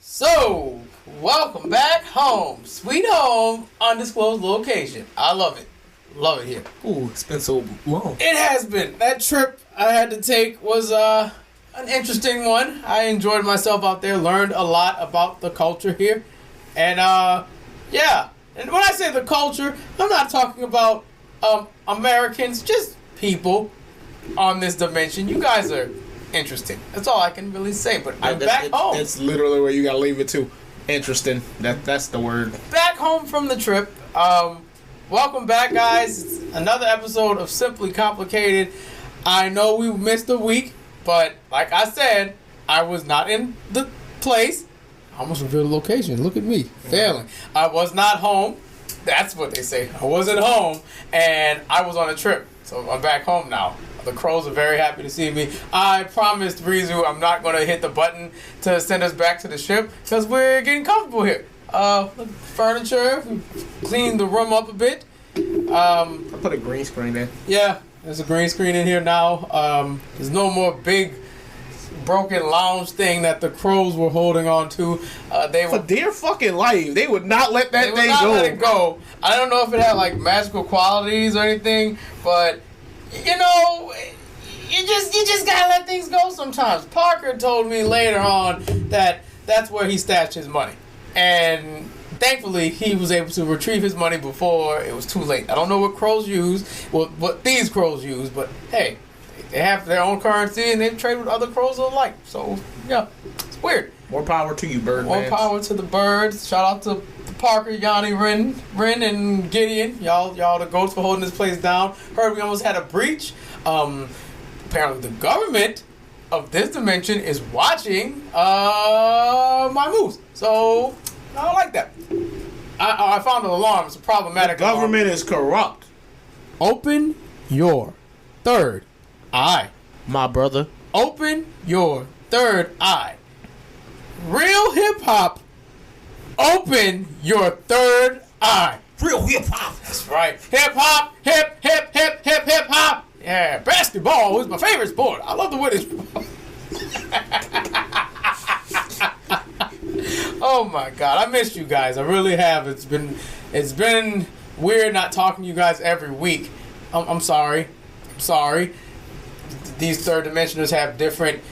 So, welcome back home. Sweet home, undisclosed location. I love it. Love it here. Ooh, it's been so long. It has been. That trip I had to take was an interesting one. I enjoyed myself out there, learned a lot about the culture here. And, yeah. And when I say the culture, I'm not talking about Americans, just people on this dimension. You guys are interesting. That's all I can really say. But I'm back home. That's literally where you gotta leave it to. Interesting. That's the word. Back home from the trip. Welcome back, guys. It's another episode of Simply Complicated. I know we missed a week, but like I said, I was not in the place. I almost revealed the location. Look at me, failing. I was not home. That's what they say. I wasn't home, and I was on a trip. So I'm back home now. The crows are very happy to see me. I promised Rizu I'm not going to hit the button to send us back to the ship because we're getting comfortable here. Furniture, we cleaned the room up a bit. I put a green screen in. Yeah, there's a green screen in here now. There's no more big broken lounge thing that the crows were holding on to. For dear fucking life, they would not let that thing go. Let it go. I don't know if it had like magical qualities or anything, but you know, you just gotta let things go sometimes. Parker told me later on that that's where he stashed his money, and thankfully he was able to retrieve his money before it was too late. I don't know what crows use, what these crows use, but hey, they have their own currency and they trade with other crows alike. So yeah, it's weird. More power to you, bird. More power to the birds. Shout out to Parker, Yanni, Ren, and Gideon. Y'all the goats for holding this place down. Heard we almost had a breach. Apparently the government of this dimension is watching my moves. So I don't like that. I found an alarm. It's a problematic alarm. The government alarm. Is corrupt. Open your third eye. My brother. Open your third eye. Real hip hop. Open your third eye. Real hip hop. That's right. Hip hop. Hip hop. Yeah, basketball is my favorite sport. I love the way this. Oh my God, I missed you guys. I really have. It's been weird not talking to you guys every week. I'm sorry. These third dimensioners have different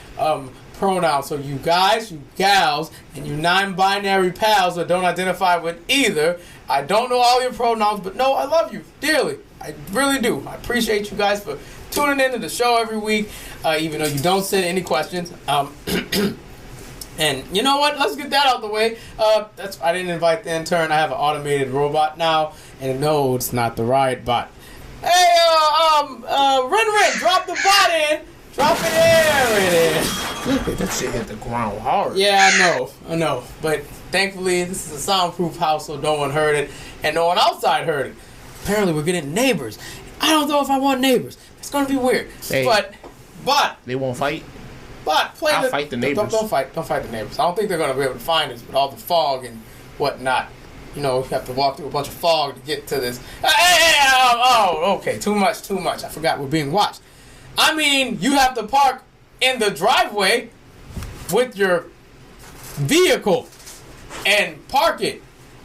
pronouns. So you guys, you gals, and you non-binary pals that don't identify with either, I don't know all your pronouns, but no, I love you dearly. I really do. I appreciate you guys for tuning into the show every week, even though you don't send any questions. And you know what? Let's get that out of the way. I didn't invite the intern. I have an automated robot now, and no, it's not the riot bot. Hey, Ren, drop the bot in. Drop it in. There it is. Look at that shit hit the ground hard. Yeah, I know. But thankfully, this is a soundproof house, so no one heard it, and no one outside heard it. Apparently, we're getting neighbors. I don't know if I want neighbors. It's gonna be weird. Hey, but they won't fight. But I'll fight the neighbors. Don't fight the neighbors. I don't think they're gonna be able to find us with all the fog and whatnot. You know, you have to walk through a bunch of fog to get to this. Okay, too much. I forgot we're being watched. I mean, you have to park in the driveway with your vehicle and park it.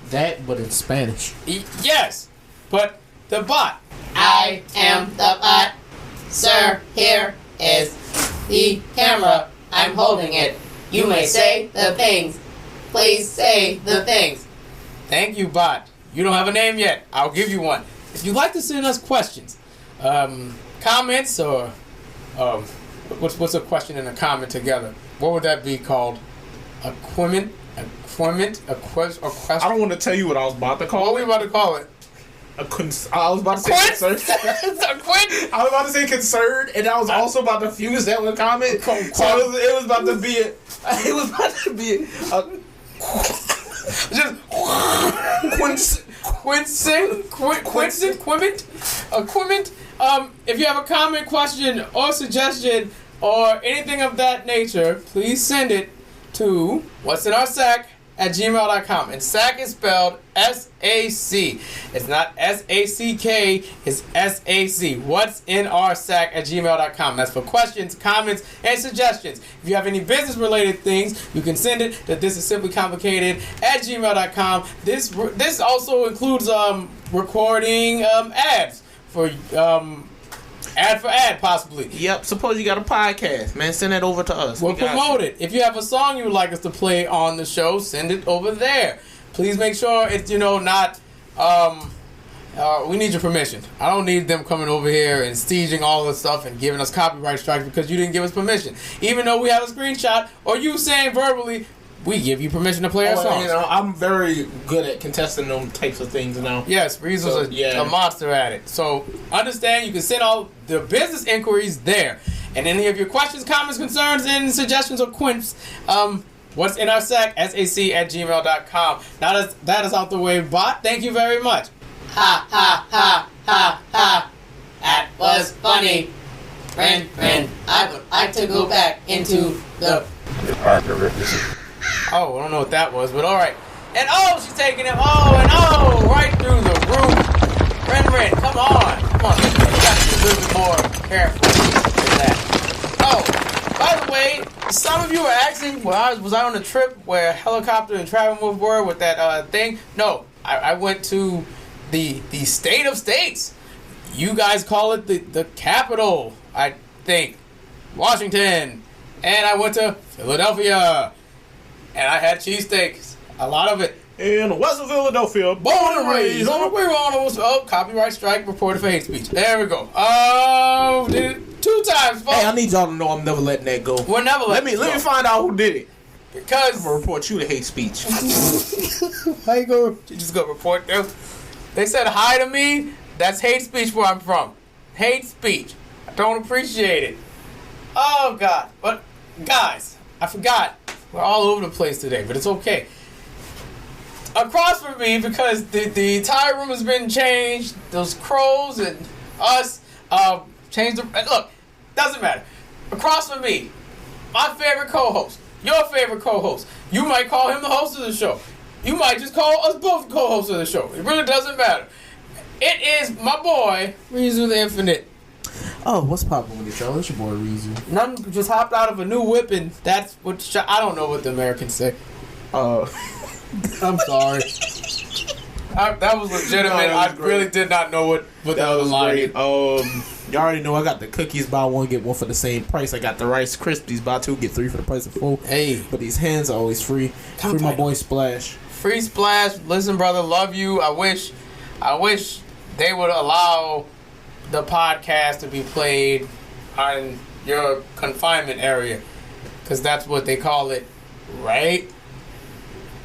That, but in Spanish. Yes, but the bot. I am the bot. Sir, here is the camera. I'm holding it. You may say the things. Please say the things. Thank you, bot. You don't have a name yet. I'll give you one. If you'd like to send us questions, comments, or what's a question and a comment together? What would that be called? A question? I don't want to tell you what I was about to call it. What were we about to call it? I was about to say concerned. I was about to say concerned, and I was also about to fuse that with a comment. So it was about to be Quiment. If you have a comment, question, or suggestion, or anything of that nature, please send it to what's in our sack SAC@gmail.com. And SAC is spelled S-A-C. It's not S-A-C-K, it's S-A-C. What's in our SAC@gmail.com. That's for questions, comments, and suggestions. If you have any business-related things, you can send it to thisissimplykomplicated@gmail.com. This also includes recording ads for ad for ad, possibly. Yep. Suppose you got a podcast, man. Send that over to us. We'll promote it. If you have a song you would like us to play on the show, send it over there. Please make sure it's not. We need your permission. I don't need them coming over here and staging all this stuff and giving us copyright strikes because you didn't give us permission. Even though we have a screenshot or you saying verbally, we give you permission to play our songs. I'm very good at contesting them types of things now. Yes, Reezel's a monster at it. So understand you can send all the business inquiries there. And any of your questions, comments, concerns, and suggestions or quips, what's in our SAC, SAC@gmail.com. Now that is out the way, bot. Thank you very much. Ha ha ha ha ha. That was funny. Friend, I would like to go back into the... Oh, I don't know what that was, but alright. And she's taking it, right through the roof. Ren, come on. You got to be a little bit more careful with that. Oh, by the way, some of you were asking, was I on a trip where helicopter and travel move were with that thing? No, I went to the state of states. You guys call it the capital, I think. Washington. And I went to Philadelphia. And I had cheesesteaks. A lot of it. In Western Philadelphia, born and raised on a copyright strike reported for hate speech. There we go. Did it 2 times, folks. Hey, I need y'all to know I'm never letting that go. We're never letting it go. Let me find out who did it. Because I'm gonna report you to hate speech. How you go? You just go report them. They said hi to me. That's hate speech where I'm from. Hate speech. I don't appreciate it. Oh God. But guys, I forgot. We're all over the place today, but it's okay. Across from me, because the entire room has been changed, those crows and us changed the... Look, doesn't matter. Across from me, my favorite co-host, your favorite co-host. You might call him the host of the show. You might just call us both co-hosts of the show. It really doesn't matter. It is my boy, Reezu the Infinite. Oh, what's poppin' with it, y'all? It's your boy Reezy. None just hopped out of a new whipping. That's what I don't know what the Americans say. I'm sorry. That was legitimate. I really did not know what the other line. You already know I got the cookies buy one get one for the same price. I got the Rice Krispies buy 2 get 3 for the price of 4. Hey, but these hands are always free. Free my boy Splash. Free Splash. Listen, brother, love you. I wish they would allow the podcast to be played on your confinement area, because that's what they call it, right?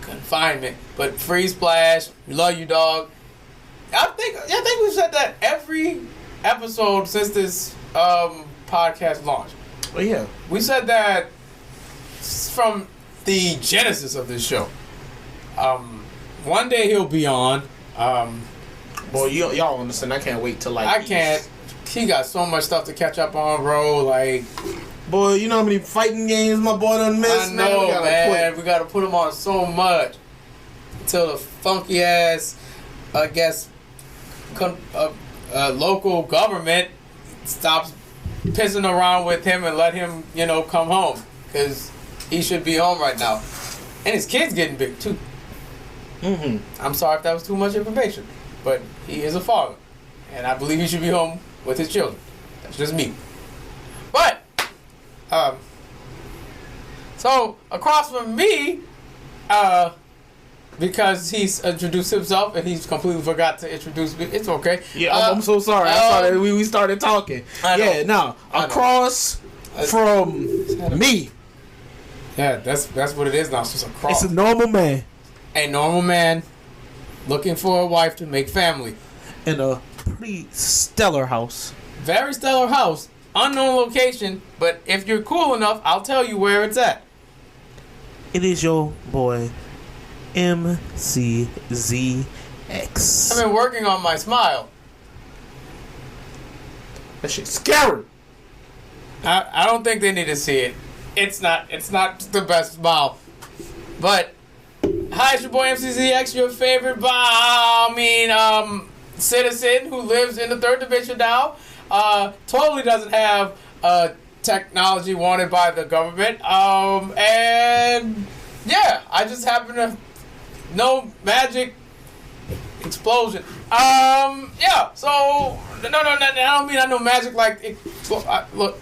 Confinement. But Free Splash, we love you, dog. I think we've said that every episode since this podcast launched. Oh yeah, we said that from the genesis of this show. One day he'll be on. Boy, y'all understand. I can't wait till I can't. He got so much stuff to catch up on, bro. Like, boy, you know how many fighting games my boy done missed? I know, man. We gotta put him on so much until the funky ass, I guess, local government stops pissing around with him and let him, come home, because he should be home right now, and his kid's getting big too. Mm-hmm. I'm sorry if that was too much information, but he is a father, and I believe he should be home with his children. That's just me. But, so across from me, because he's introduced himself and he's completely forgot to introduce me. It's okay. Yeah, I'm so sorry. I saw that we started talking. Now across from me. Yeah, that's what it is now. It's just a cross. It's a normal man. A normal man looking for a wife to make family. In a pretty stellar house. Very stellar house. Unknown location, but if you're cool enough, I'll tell you where it's at. It is your boy, MCZX. I've been working on my smile. That shit's scary. I don't think they need to see it. It's not the best smile. But Hi, it's your boy MCZX, your favorite citizen who lives in the third dimension now. Totally doesn't have technology wanted by the government. And yeah, I just happen to know magic explosion. Yeah, so no, I don't mean I know magic like look.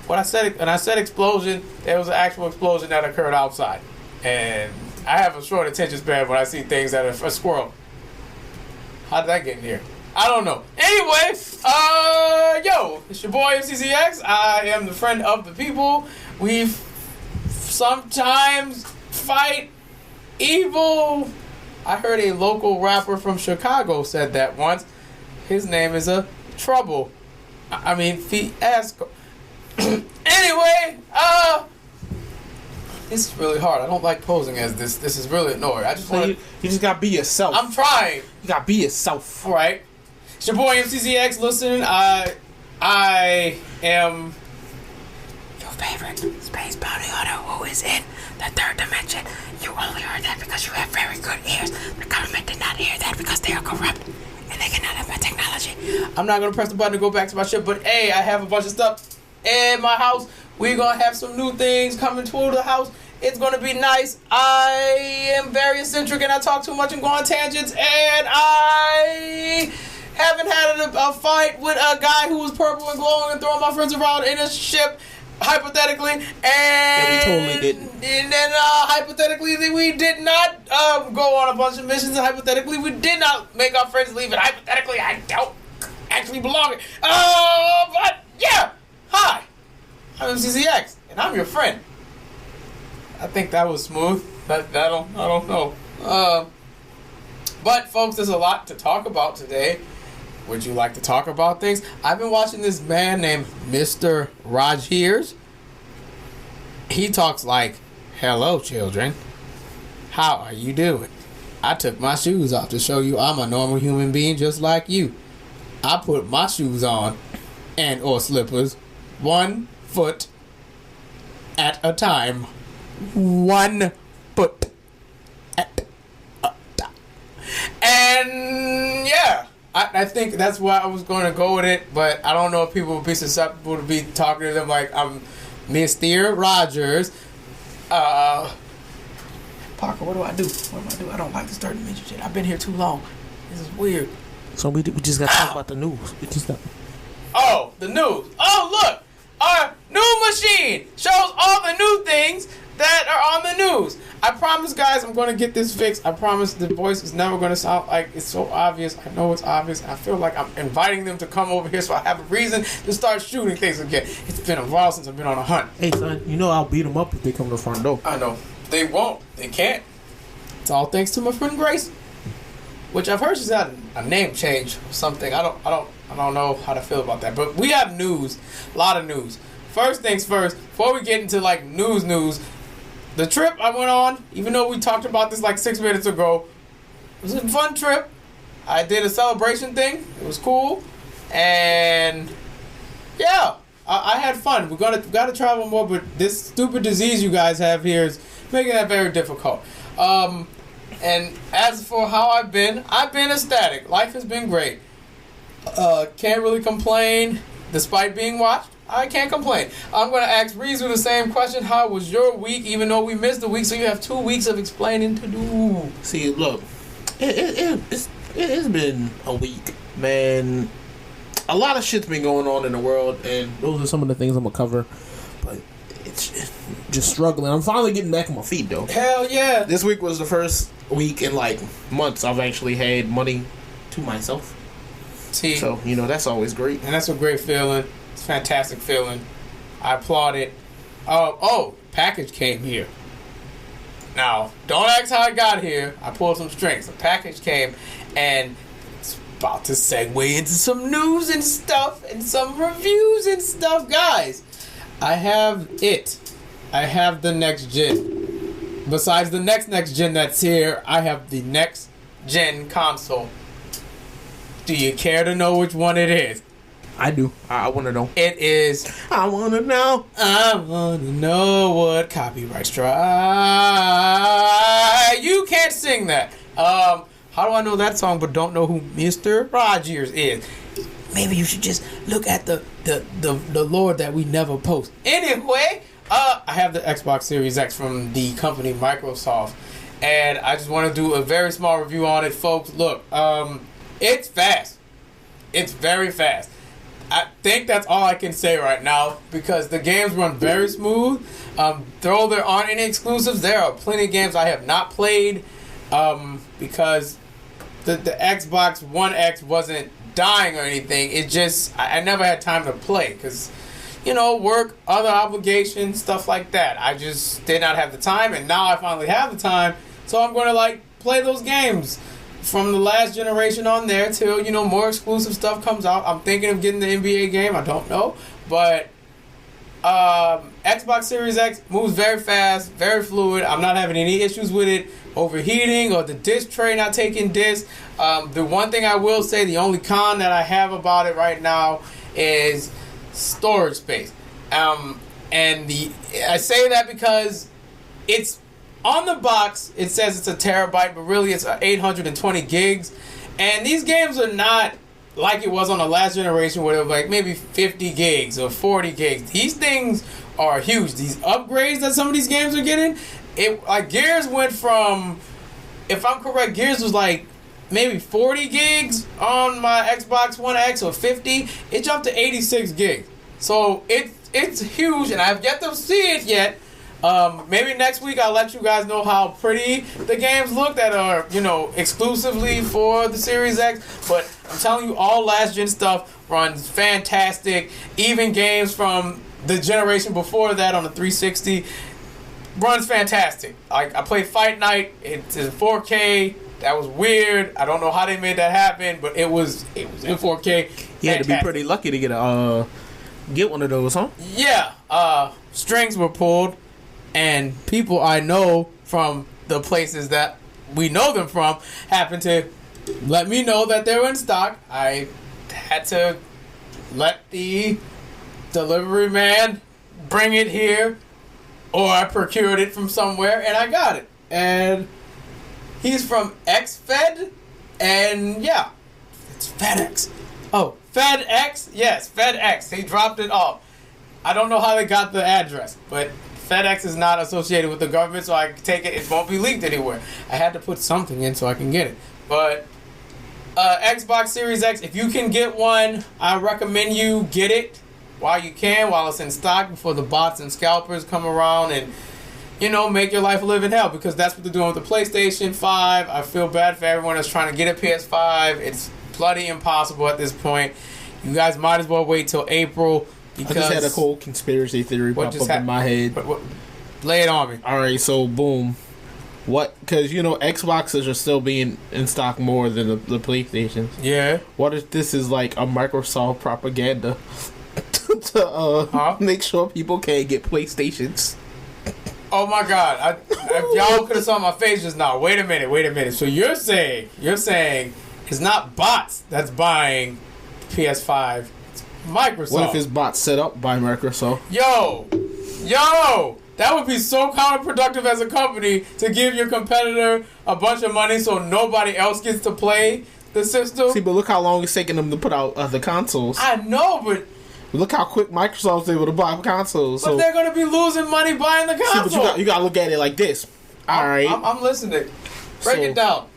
When I said explosion, there was an actual explosion that occurred outside, and I have a short attention span when I see things that are a squirrel. How did that get in here? I don't know. Anyway, yo, it's your boy MCZX. I am the friend of the people. We sometimes fight evil. I heard a local rapper from Chicago said that once. His name is a Trouble. Fiasco. Anyway, this is really hard. I don't like posing as this. This is really annoying. I just want you just gotta be yourself. I'm trying. You gotta be yourself. All right. It's your boy MCZX. Listen, I am your favorite space bounty hunter who is in the third dimension. You only heard that because you have very good ears. The government did not hear that because they are corrupt and they cannot have my technology. I'm not gonna press the button to go back to my ship, but hey, I have a bunch of stuff in my house. We're gonna have some new things coming to the house. It's gonna be nice. I am very eccentric and I talk too much and go on tangents, and I haven't had a fight with a guy who was purple and glowing and throwing my friends around in a ship, hypothetically, and yeah, we totally didn't. And then hypothetically we did not go on a bunch of missions, and hypothetically we did not make our friends leave, and hypothetically I don't actually belong here. But yeah, hi, I'm MCZX, and I'm your friend. I think that was smooth. I don't know. But folks, there's a lot to talk about today. Would you like to talk about things? I've been watching this man named Mr. Rogers. He talks like, "Hello, children. How are you doing? I took my shoes off to show you I'm a normal human being just like you. I put my shoes on or slippers 1 foot at a time. 1 foot at a time." And yeah, I think that's why I was going to go with it, but I don't know if people would be susceptible to be talking to them like I'm Mr. Rogers. Parker, what do I do? I don't like this third dimension shit. I've been here too long. This is weird. So we just got to talk about the news. Oh, the news. Oh, look. Our new machine shows all the new things that are on the news. I promise, guys, I'm going to get this fixed. I promise the voice is never going to sound like it's so obvious. I know it's obvious. I feel like I'm inviting them to come over here so I have a reason to start shooting things again. It's been a while since I've been on a hunt. Hey, son, you know I'll beat them up if they come to the front door. I know. They won't. They can't. It's all thanks to my friend Grace, which I've heard she's had a name change or something. I don't know how to feel about that. But we have news. A lot of news. First things first, before we get into like news, the trip I went on, even though we talked about this like 6 minutes ago, it was a fun trip. I did a celebration thing. It was cool. And yeah, I had fun. We gotta travel more, but this stupid disease you guys have here is making that very difficult. And as for how I've been ecstatic. Life has been great. Can't really complain despite being watched. I can't complain. I'm going to ask Reezu the same question. How was your week, even though we missed a week, so you have 2 weeks of explaining to do? See, look, it's been a week, man. A lot of shit's been going on in the world, and those are some of the things I'm going to cover. But it's just struggling. I'm finally getting back on my feet, though. Hell yeah. This week was the first week in, like, months I've actually had money to myself. See, so, that's always great. And that's a great feeling. It's a fantastic feeling. I applaud it. Package came here. Now, don't ask how it got here. I pulled some strings. The package came, and it's about to segue into some news and stuff, and some reviews and stuff. Guys, I have it. I have the next gen. Besides the next gen that's here, I have the next gen console. Do you care to know which one it is? I do. I want to know. It is. I want to know. I want to know what copyright strike you can sing that. How do I know that song but don't know who Mr. Rogers is? Maybe you should just look at the Lord that we never post. Anyway, I have the Xbox Series X from the company Microsoft, and I just want to do a very small review on it, folks. Look, it's fast. It's very fast. I think that's all I can say right now because the games run very smooth. Though there aren't any exclusives, there are plenty of games I have not played because the Xbox One X wasn't dying or anything. It just, I never had time to play because, work, other obligations, stuff like that. I just did not have the time, and now I finally have the time, so I'm going to play those games from the last generation on there till, more exclusive stuff comes out. I'm thinking of getting the NBA game. I don't know. But Xbox Series X moves very fast, very fluid. I'm not having any issues with it overheating or the disc tray not taking disc. The one thing I will say, the only con that I have about it right now is storage space. I say that because it's on the box, it says it's a terabyte, but really it's 820 gigs. And these games are not like it was on the last generation where they were maybe 50 gigs or 40 gigs. These things are huge. These upgrades that some of these games are getting, Gears went from, if I'm correct, Gears was maybe 40 gigs on my Xbox One X or 50. It jumped to 86 gigs. So it's huge, and I've yet to see it yet. Maybe next week I'll let you guys know how pretty the games look that are, exclusively for the Series X. But I'm telling you, all last gen stuff runs fantastic. Even games from the generation before that on the 360 runs fantastic. I played Fight Night. It's in 4K. That was weird. I don't know how they made that happen, but it was in 4K. You had to be pretty lucky to get one of those, huh? Yeah. Strings were pulled. And people I know from the places that we know them from happened to let me know that they were in stock. I had to let the delivery man bring it here, or I procured it from somewhere and I got it. And he's from XFed, and yeah, it's FedEx. Oh, FedEx? Yes, FedEx. He dropped it off. I don't know how they got the address, but FedEx is not associated with the government, so I take it won't be leaked anywhere. I had to put something in so I can get it. But Xbox Series X, if you can get one, I recommend you get it while you can, while it's in stock, before the bots and scalpers come around and, make your life a living hell, because that's what they're doing with the PlayStation 5. I feel bad for everyone that's trying to get a PS5. It's bloody impossible at this point. You guys might as well wait till April. Because I just had a cool conspiracy theory pop up in my head. What, lay it on me. All right, so boom. What? Because, Xboxes are still being in stock more than the PlayStations. Yeah. What if this is like a Microsoft propaganda to make sure people can't get PlayStations? Oh, my God. If y'all could have saw my face just now. Wait a minute. So you're saying it's not bots that's buying PS5. Microsoft. What if it's bots set up by Microsoft? Yo, that would be so counterproductive as a company to give your competitor a bunch of money so nobody else gets to play the system. See, but look how long it's taking them to put out the consoles. I know, but look how quick Microsoft's able to buy consoles. But they're going to be losing money buying the console. See, but you got to look at it like this. All right, I'm listening. Break it down.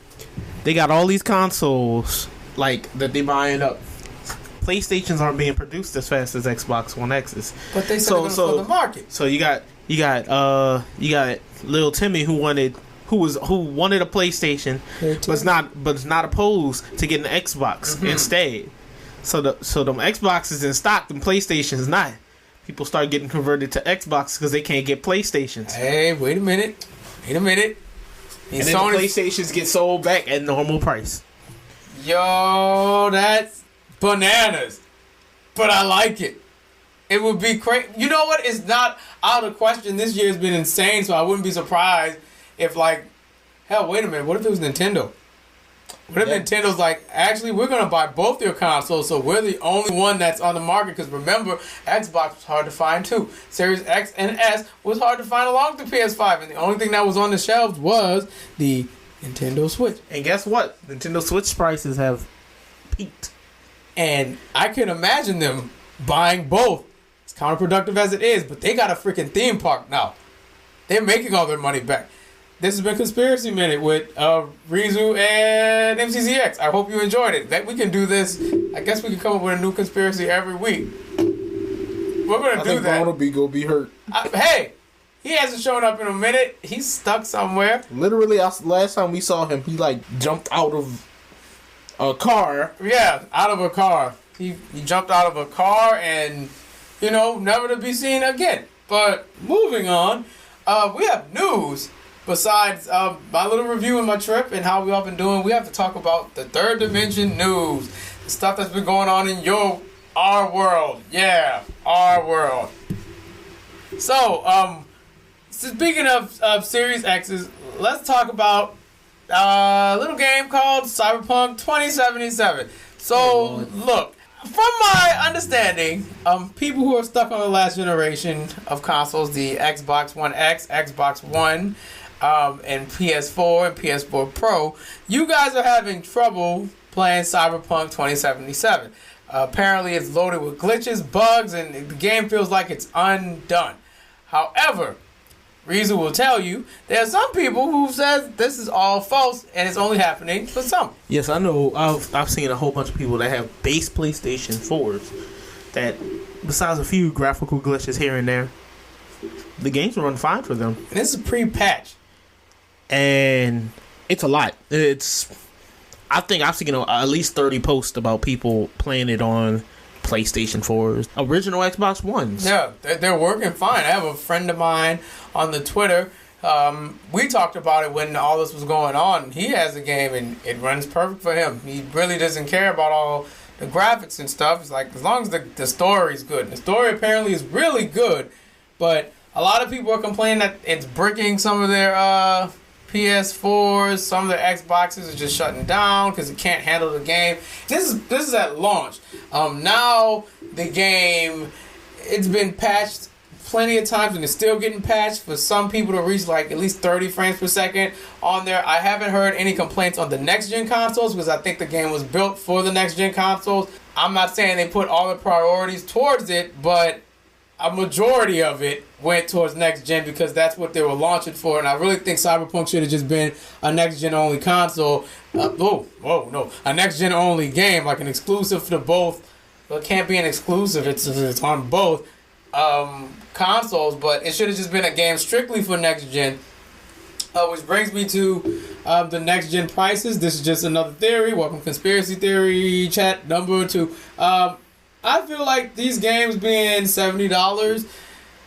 They got all these consoles that they buying up. PlayStations aren't being produced as fast as Xbox One X's. But they said they're going to fill the market. So you got little Timmy who wanted a PlayStation, but's not opposed to getting an Xbox instead. So them Xboxes in stock, them PlayStations not. People start getting converted to Xbox because they can't get PlayStations. Hey, wait a minute. And then the PlayStations get sold back at normal price. Yo, that's bananas. But I like it. It would be crazy. You know what? It's not out of question. This year's been insane, so I wouldn't be surprised if, hell, wait a minute. What if it was Nintendo? What if Nintendo's actually, we're going to buy both your consoles, so we're the only one that's on the market? Because remember, Xbox was hard to find too. Series X and S was hard to find along with the PS5. And the only thing that was on the shelves was the Nintendo Switch. And guess what? Nintendo Switch prices have peaked. And I can imagine them buying both. It's counterproductive as it is, but they got a freaking theme park now. They're making all their money back. This has been Conspiracy Minute with Rizu and MCZX. I hope you enjoyed it. That we can do this. I guess we can come up with a new conspiracy every week. We're gonna do that. Braun will be hurt. Hey, he hasn't shown up in a minute. He's stuck somewhere. Literally, last time we saw him, he like jumped out of a car. Yeah, out of a car. He jumped out of a car and, never to be seen again. But moving on, we have news. Besides my little review of my trip and how we all been doing, we have to talk about the third dimension news. The stuff that's been going on in our world. Yeah, our world. So, speaking of Series X's, let's talk about a little game called Cyberpunk 2077. So, look, from my understanding, people who are stuck on the last generation of consoles, the Xbox One X, Xbox One, and PS4 and PS4 Pro, you guys are having trouble playing Cyberpunk 2077. Apparently, it's loaded with glitches, bugs, and the game feels like it's undone. However, Rizu will tell you there are some people who says this is all false and it's only happening for some. Yes, I know. I've seen a whole bunch of people that have base PlayStation 4s that, besides a few graphical glitches here and there, the games run fine for them. And this is pre-patch. And it's a lot. I think I've seen at least 30 posts about people playing it on PlayStation 4s, original Xbox Ones. Yeah, they're working fine. I have a friend of mine on the Twitter. We talked about it when all this was going on. He has a game and it runs perfect for him. He really doesn't care about all the graphics and stuff. It's like, as long as the story's good. The story apparently is really good, but a lot of people are complaining that it's bricking some of their PS4s, some of their Xboxes are just shutting down because it can't handle the game. This is at launch. Now the game, it's been patched plenty of times and it's still getting patched for some people to reach like at least 30 frames per second on there. I haven't heard any complaints on the next gen consoles because I think the game was built for the next gen consoles. I'm not saying they put all the priorities towards it, but a majority of it went towards next gen because that's what they were launching for, and I really think Cyberpunk should have just been a next gen only console. A next gen only game, like an exclusive to both. Well, it can't be an exclusive; it's on both consoles, but it should have just been a game strictly for next gen. Which brings me to the next gen prices. This is just another theory. Welcome, conspiracy theory chat number 2. I feel like these games being $70,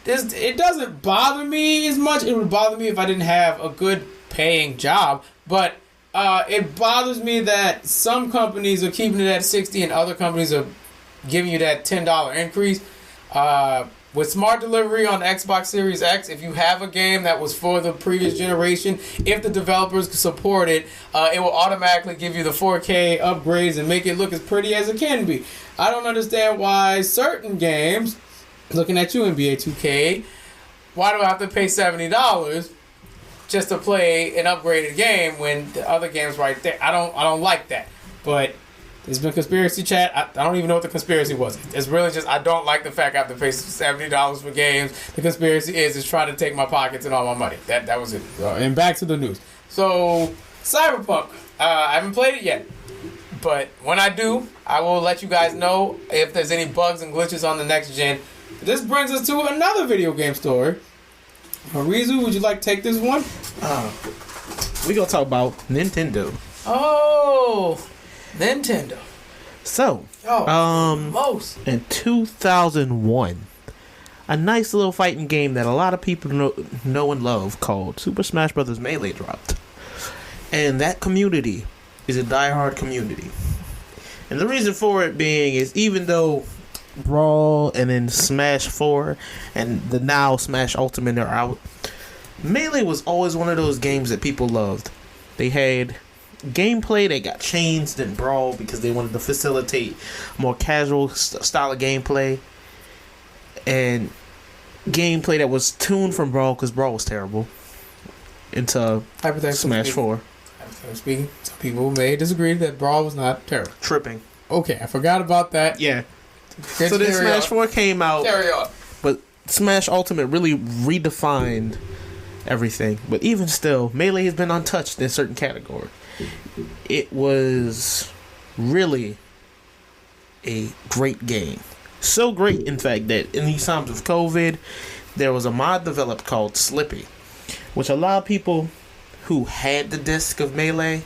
it doesn't bother me as much. It would bother me if I didn't have a good paying job. But it bothers me that some companies are keeping it at $60 and other companies are giving you that $10 increase. With smart delivery on the Xbox Series X, if you have a game that was for the previous generation, if the developers support it, it will automatically give you the 4K upgrades and make it look as pretty as it can be. I don't understand why certain games, looking at you NBA 2K, why do I have to pay $70 just to play an upgraded game when the other game's right there? I don't like that. But it's been conspiracy chat. I don't even know what the conspiracy was. It's really just I don't like the fact I have to pay $70 for games. The conspiracy is trying to take my pockets and all my money. That was it. And back to the news. So Cyberpunk, I haven't played it yet, but when I do, I will let you guys know if there's any bugs and glitches on the next gen. This brings us to another video game story. Rizu, would you like to take this one? We're going to talk about Nintendo. Oh, Nintendo. So, in 2001, a nice little fighting game that a lot of people know and love called Super Smash Bros. Melee dropped. And that community is a diehard community. And the reason for it being is even though Brawl and then Smash 4 and the now Smash Ultimate are out, Melee was always one of those games that people loved. They had gameplay that got changed in Brawl because they wanted to facilitate more casual style of gameplay, and gameplay that was tuned from Brawl because Brawl was terrible into Smash 4. speaking, some people may disagree that Brawl was not terrible. Tripping. Okay, I forgot about that. Yeah. So then Smash 4 came out. Carry on. But Smash Ultimate really redefined everything. But even still, Melee has been untouched in certain categories. It was really a great game. So great, in fact, that in these times of COVID, there was a mod developed called Slippy, which allowed people who had the disc of Melee,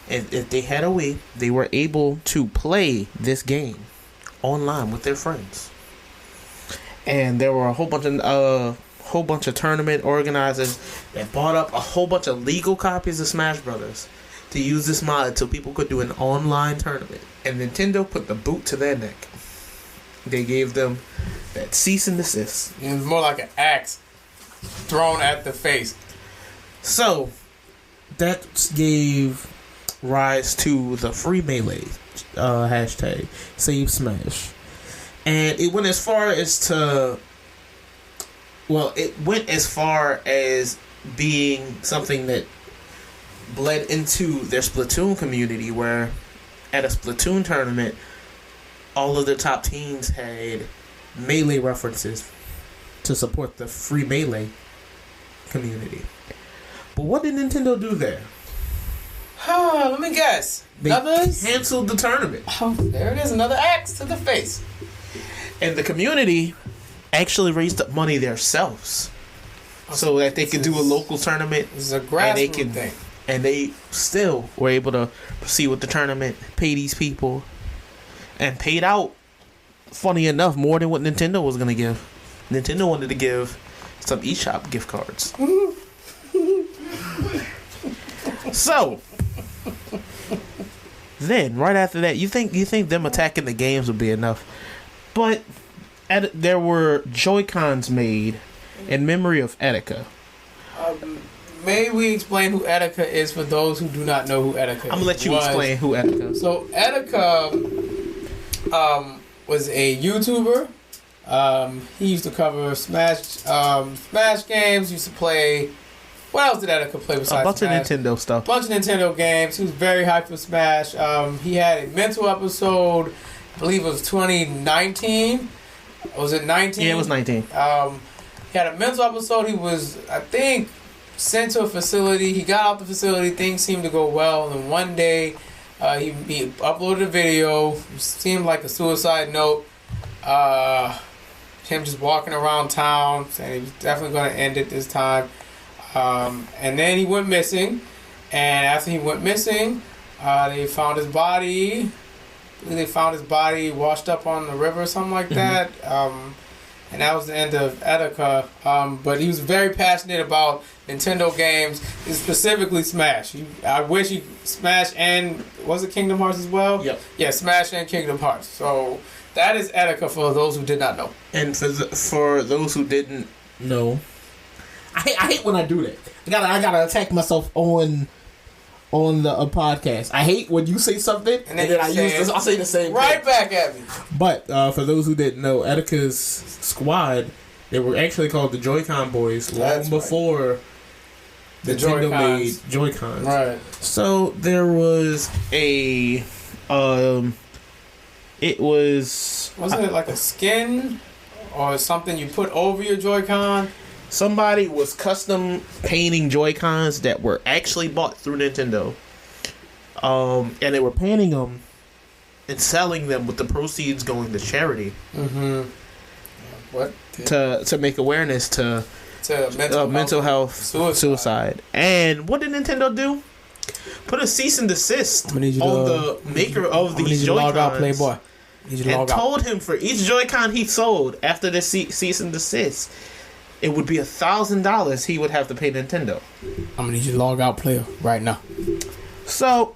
and if they had a Wii, they were able to play this game online with their friends. And there were a whole bunch of tournament organizers that bought up a whole bunch of legal copies of Smash Brothers to use this mod so people could do an online tournament. And Nintendo put the boot to their neck. They gave them that cease and desist. It was more like an axe thrown at the face. So that gave rise to the free Melee hashtag Save Smash, and it went as far as being something that bled into their Splatoon community, where at a Splatoon tournament, all of the top teams had Melee references to support the free Melee community. But what did Nintendo do there? Let me guess. They canceled the tournament. Oh, there it is, another axe to the face. And the community actually raised up money themselves so that they could do a local tournament. This is a grassroots thing. And they still were able to proceed with the tournament, pay these people, and paid out, funny enough, more than what Nintendo was going to give. Nintendo wanted to give some eShop gift cards. So, then, right after that, you think them attacking the games would be enough. But there were Joy-Cons made in memory of Etika. May we explain who Etika is for those who do not know who Etika is? I'm going to let you explain who Etika is. So, Etika was a YouTuber. He used to cover Smash games, used to play... What else did Etika play besides a bunch Smash? of Nintendo stuff. A bunch of Nintendo games. He was very hyped for Smash. He had a mental episode, I believe it was 2019. Was it 19? Yeah, it was 19. He had a mental episode. He was, I think, sent to a facility. He got out the facility. Things seemed to go well. And one day, he uploaded a video. It seemed like a suicide note. Him just walking around town, saying he was definitely going to end it this time. And then he went missing, and after he went missing, they found his body. They found his body washed up on the river or something like that. And that was the end of Etika. But he was very passionate about Nintendo games, specifically Smash. I wish he Smash and was it Kingdom Hearts as well? Yep. Yeah, Smash and Kingdom Hearts. So that is Etika for those who did not know. And for those who didn't know. I hate when I do that. I gotta attack myself on the podcast. I hate when you say something and then I'll say the same right thing. Back at me. But for those who didn't know, Etika's squad, they were actually called the Joy-Con Boys long before the Nintendo made Joy-Cons. Joy-Cons. Right. So there was a it was wasn't it like a skin or something you put over your Joy-Con? Somebody was custom painting Joy-Cons that were actually bought through Nintendo. And they were painting them and selling them with the proceeds going to charity. Mm-hmm. What? To make awareness to mental health, suicide. And what did Nintendo do? Put a cease and desist on the maker of these Joy-Cons. Playboy. And told him for each Joy-Con he sold after the cease and desist, it would be $1,000 he would have to pay Nintendo. I'm gonna need you to log out, player, right now. So,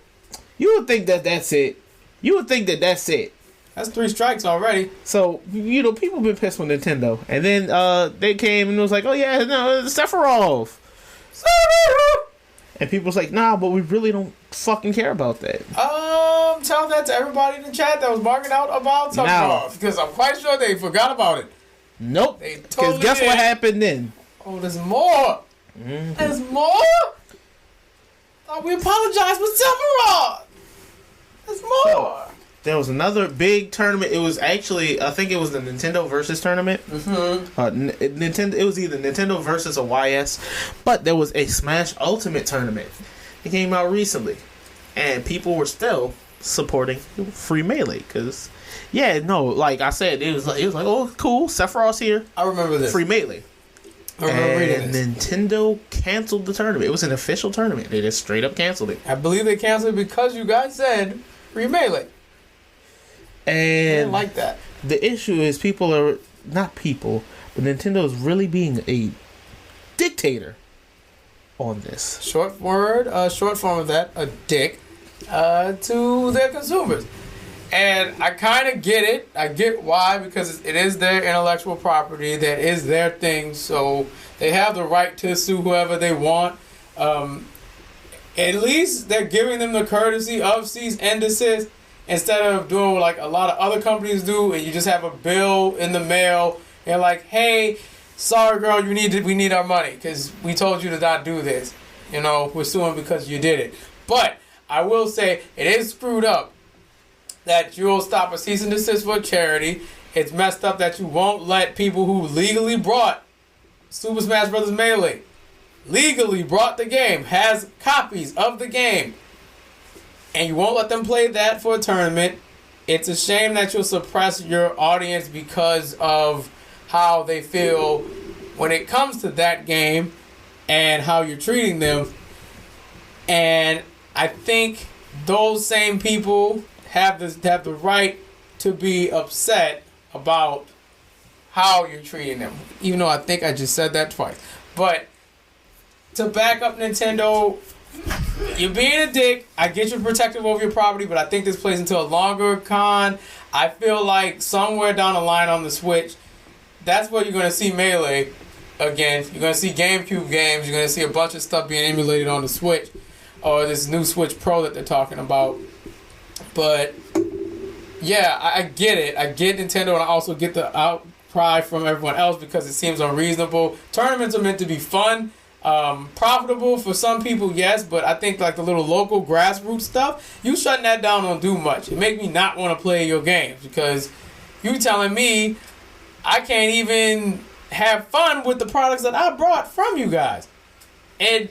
you would think that's it. That's 3 strikes already. So, people been pissed with Nintendo. And then they came and was like, oh yeah, no, it's Sephiroth. And people was like, nah, but we really don't fucking care about that. Tell that to everybody in the chat that was marking out about Sephiroth. Because I'm quite sure they forgot about it. Nope. Because totally guess what happened then? Oh, there's more. There's more? Oh, we apologize for Sephiroth. There's more. So, there was another big tournament. It was actually, I think it was the Nintendo Versus tournament. Mm-hmm. Nintendo. It was either Nintendo Versus or YS, but there was a Smash Ultimate tournament. It came out recently, and people were still supporting Free Melee because, yeah, no, like I said, it was like, oh, cool, Sephiroth's here. I remember this. Free Melee. I remember reading this. Nintendo canceled the tournament. It was an official tournament. They just straight up canceled it. I believe they canceled it because you guys said Free Melee. I And didn't like that. the issue is people are not people, but Nintendo is really being a dictator on this. Short form of that, a dick, to their consumers. And I kind of get it. I get why, because it is their intellectual property. That is their thing. So they have the right to sue whoever they want. At least they're giving them the courtesy of cease and desist instead of doing what like a lot of other companies do, and you just have a bill in the mail and like, hey, sorry girl, we need our money because we told you to not do this. You know, we're suing because you did it. But I will say it is screwed up that you'll stop a cease and desist for a charity. It's messed up that you won't let people who legally brought Super Smash Bros. Melee, legally brought the game, has copies of the game, and you won't let them play that for a tournament. It's a shame that you'll suppress your audience because of how they feel when it comes to that game and how you're treating them. And I think those same people have the right to be upset about how you're treating them. Even though I think I just said that twice. But to back up Nintendo, you're being a dick. I get you're protective over your property, but I think this plays into a longer con. I feel like somewhere down the line on the Switch, that's where you're going to see Melee again. You're going to see GameCube games. You're going to see a bunch of stuff being emulated on the Switch, or this new Switch Pro that they're talking about. But yeah, I get it. I get Nintendo, and I also get the outcry from everyone else because it seems unreasonable. Tournaments are meant to be fun. Profitable for some people, yes, but I think like the little local grassroots stuff, you shutting that down don't do much. It make me not want to play your games because you telling me I can't even have fun with the products that I brought from you guys. And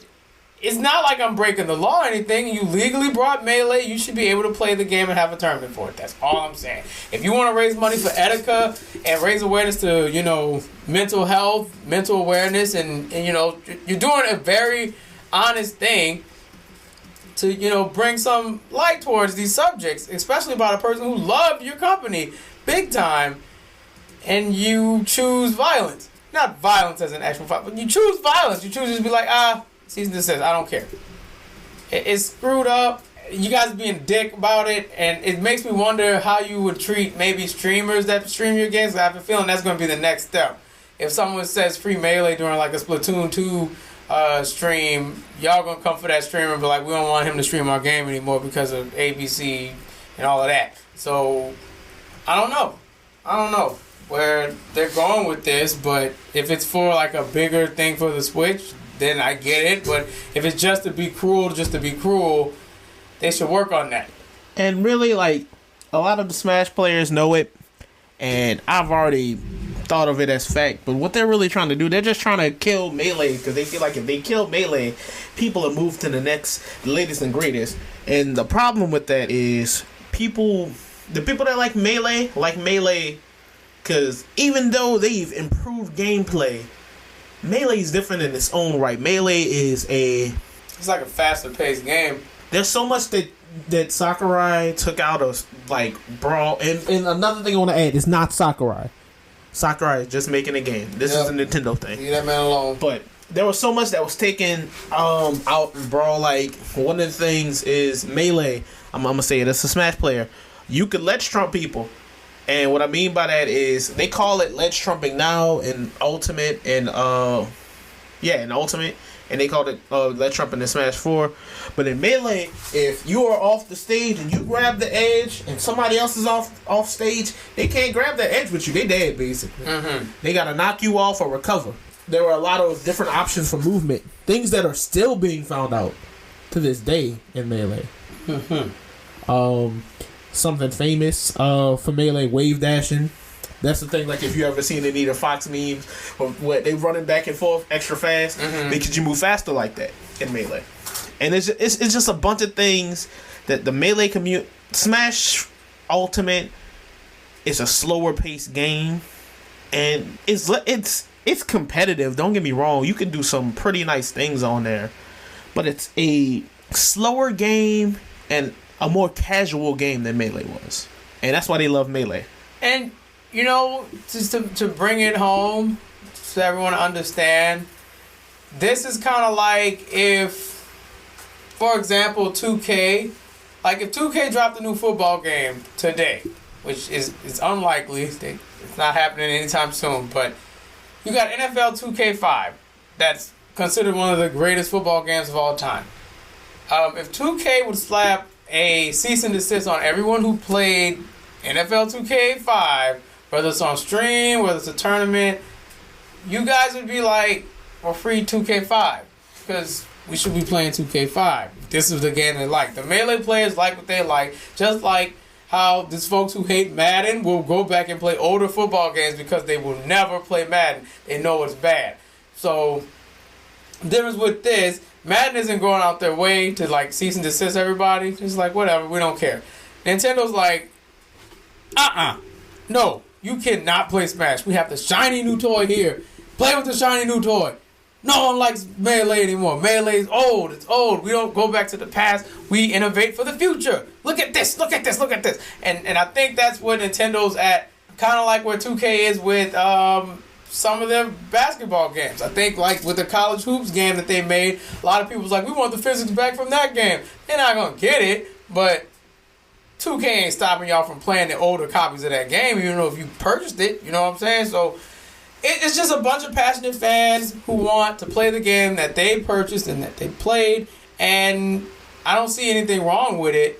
it's not like I'm breaking the law or anything. You legally brought Melee. You should be able to play the game and have a tournament for it. That's all I'm saying. If you want to raise money for Etika and raise awareness to, you know, mental health, mental awareness, and you know, you're doing a very honest thing to, you know, bring some light towards these subjects, especially about a person who loved your company big time, and you choose violence. Not violence as an actual fight, but you choose violence. You choose to just be like, season that says I don't care. It's screwed up. You guys being dick about it, and it makes me wonder how you would treat maybe streamers that stream your games. I have a feeling that's going to be the next step. If someone says Free Melee during like a Splatoon 2 stream, y'all gonna come for that streamer and be like, we don't want him to stream our game anymore because of ABC and all of that. So I don't know where they're going with this, but if it's for like a bigger thing for the Switch, then I get it. But if it's just to be cruel, they should work on that. And really, like, a lot of the Smash players know it, and I've already thought of it as fact. But what they're really trying to do, they're just trying to kill Melee, because they feel like if they kill Melee, people will move to the latest and greatest. And the problem with that is the people that like Melee, because even though they've improved gameplay, Melee is different in its own right. Melee is it's like a faster paced game. There's so much that Sakurai took out of like Brawl, and another thing I want to add is not Sakurai. Sakurai is just making a game. This is a Nintendo thing. Leave that man alone. But there was so much that was taken out in Brawl. Like one of the things is Melee. I'm gonna say it as a Smash player, you could Let's Trump people. And what I mean by that is they call it Let's Trumping now in Ultimate and in Ultimate, and they called it Let's Trump in Smash 4. But in Melee, if you are off the stage and you grab the edge and somebody else is off stage, they can't grab the edge with you. They dead basically. Mm-hmm. They gotta knock you off or recover. There were a lot of different options for movement, things that are still being found out. to this day in Melee. Something famous for Melee, wave dashing. That's the thing. Like if you ever seen any of the Fox memes, where they running back and forth extra fast because you move faster like that in Melee. And it's just a bunch of things that the Melee community. Smash Ultimate is a slower paced game, and it's competitive. Don't get me wrong. You can do some pretty nice things on there, but it's a slower game and a more casual game than Melee was, and that's why they love Melee. And you know, just to bring it home so everyone to understand, this is kind of like if, for example, 2K. Like, if 2K dropped a new football game today, which is unlikely, it's not happening anytime soon, but you got NFL 2K5, that's considered one of the greatest football games of all time. If 2K would slap a cease and desist on everyone who played NFL 2K5, whether it's on stream, whether it's a tournament, you guys would be like, well, free 2K5, because we should be playing 2K5. This is the game they like. The Melee players like what they like. Just like how these folks who hate Madden will go back and play older football games because they will never play Madden. They know it's bad. So, the difference with this, Madden isn't going out their way to like cease and desist everybody. It's like, whatever, we don't care. Nintendo's like, no, you cannot play Smash. We have the shiny new toy here. Play with the shiny new toy. No one likes Melee anymore. Melee's old. It's old. We don't go back to the past. We innovate for the future. Look at this. Look at this. Look at this. And I think that's where Nintendo's at. Kind of like where 2K is with some of their basketball games. I think like with the college hoops game that they made, a lot of people's like, we want the physics back from that game. They're not going to get it, but 2K ain't stopping y'all from playing the older copies of that game, even though if you purchased it, you know what I'm saying? So it's just a bunch of passionate fans who want to play the game that they purchased and that they played, and I don't see anything wrong with it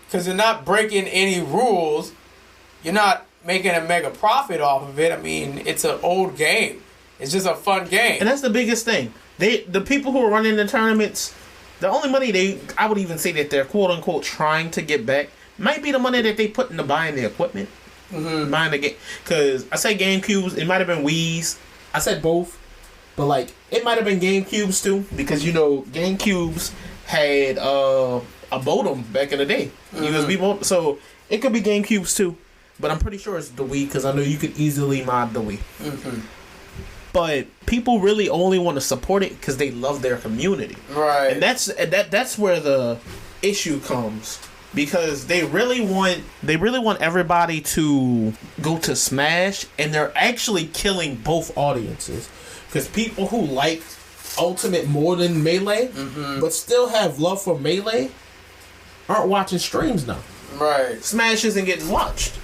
because you're not breaking any rules. You're not making a mega profit off of it. I mean, it's an old game. It's just a fun game. And that's the biggest thing. The people who are running the tournaments, the only money I would even say that they're quote-unquote trying to get back might be the money that they put into buying the equipment. Buying the game, because I said GameCubes, it might have been Wii's. I said both, but like it might have been GameCubes too, because you know GameCubes had a modem back in the day, USB modem, so it could be GameCubes too. But I'm pretty sure it's the Wii, because I know you could easily mod the Wii. But people really only want to support it because they love their community, right? And that's where the issue comes. Because they really want everybody to go to Smash, and they're actually killing both audiences. Because people who like Ultimate more than Melee, but still have love for Melee, aren't watching streams now. Right. Smash isn't getting watched.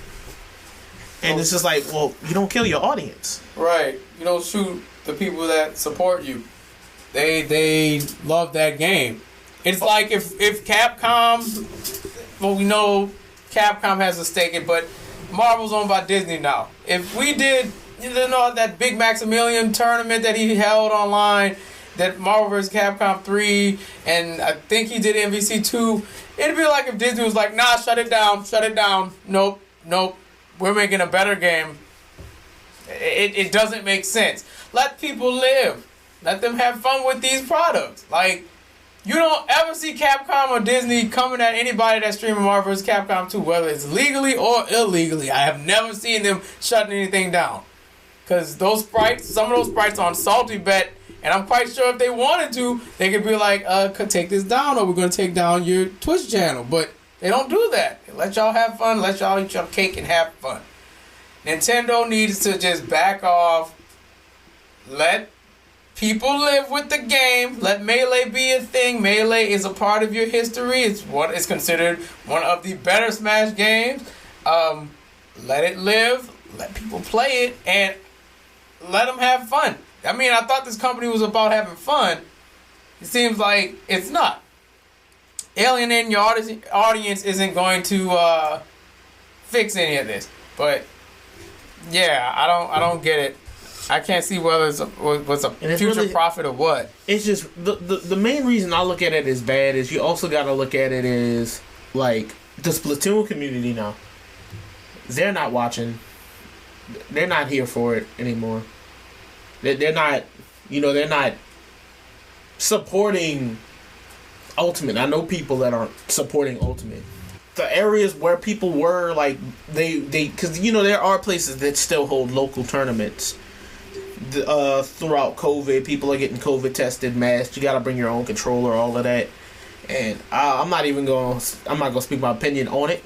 And it's just like, well, you don't kill your audience. Right. You don't shoot the people that support you. They love that game. It's like if Capcom... Well, we know Capcom has a stake in, but Marvel's owned by Disney now. If we did, you know, that big Maximilian tournament that he held online, that Marvel vs. Capcom 3, and I think he did MVC 2, it'd be like if Disney was like, nah, shut it down. Nope, we're making a better game. It doesn't make sense. Let people live. Let them have fun with these products. Like, you don't ever see Capcom or Disney coming at anybody that's streaming Marvel vs. Capcom 2, whether it's legally or illegally. I have never seen them shutting anything down. Because those sprites, some of those sprites on Salty Bet, and I'm quite sure if they wanted to, they could be like, could take this down, or we're going to take down your Twitch channel. But they don't do that. They let y'all have fun, let y'all eat your cake and have fun. Nintendo needs to just back off, let people live with the game. Let Melee be a thing. Melee is a part of your history. It's what is considered one of the better Smash games. Let it live. Let people play it, and let them have fun. I mean, I thought this company was about having fun. It seems like it's not. Alienating your audience isn't going to fix any of this. But yeah, I don't get it. I can't see whether it's what's a future really, profit or what. It's just the main reason I look at it as bad is you also got to look at it as like the Splatoon community now. They're not watching. They're not here for it anymore. They're not, they're not supporting Ultimate. I know people that aren't supporting Ultimate. The areas where people were like they because there are places that still hold local tournaments. Throughout COVID, people are getting COVID tested, masked. You got to bring your own controller, all of that. And I'm not gonna speak my opinion on it.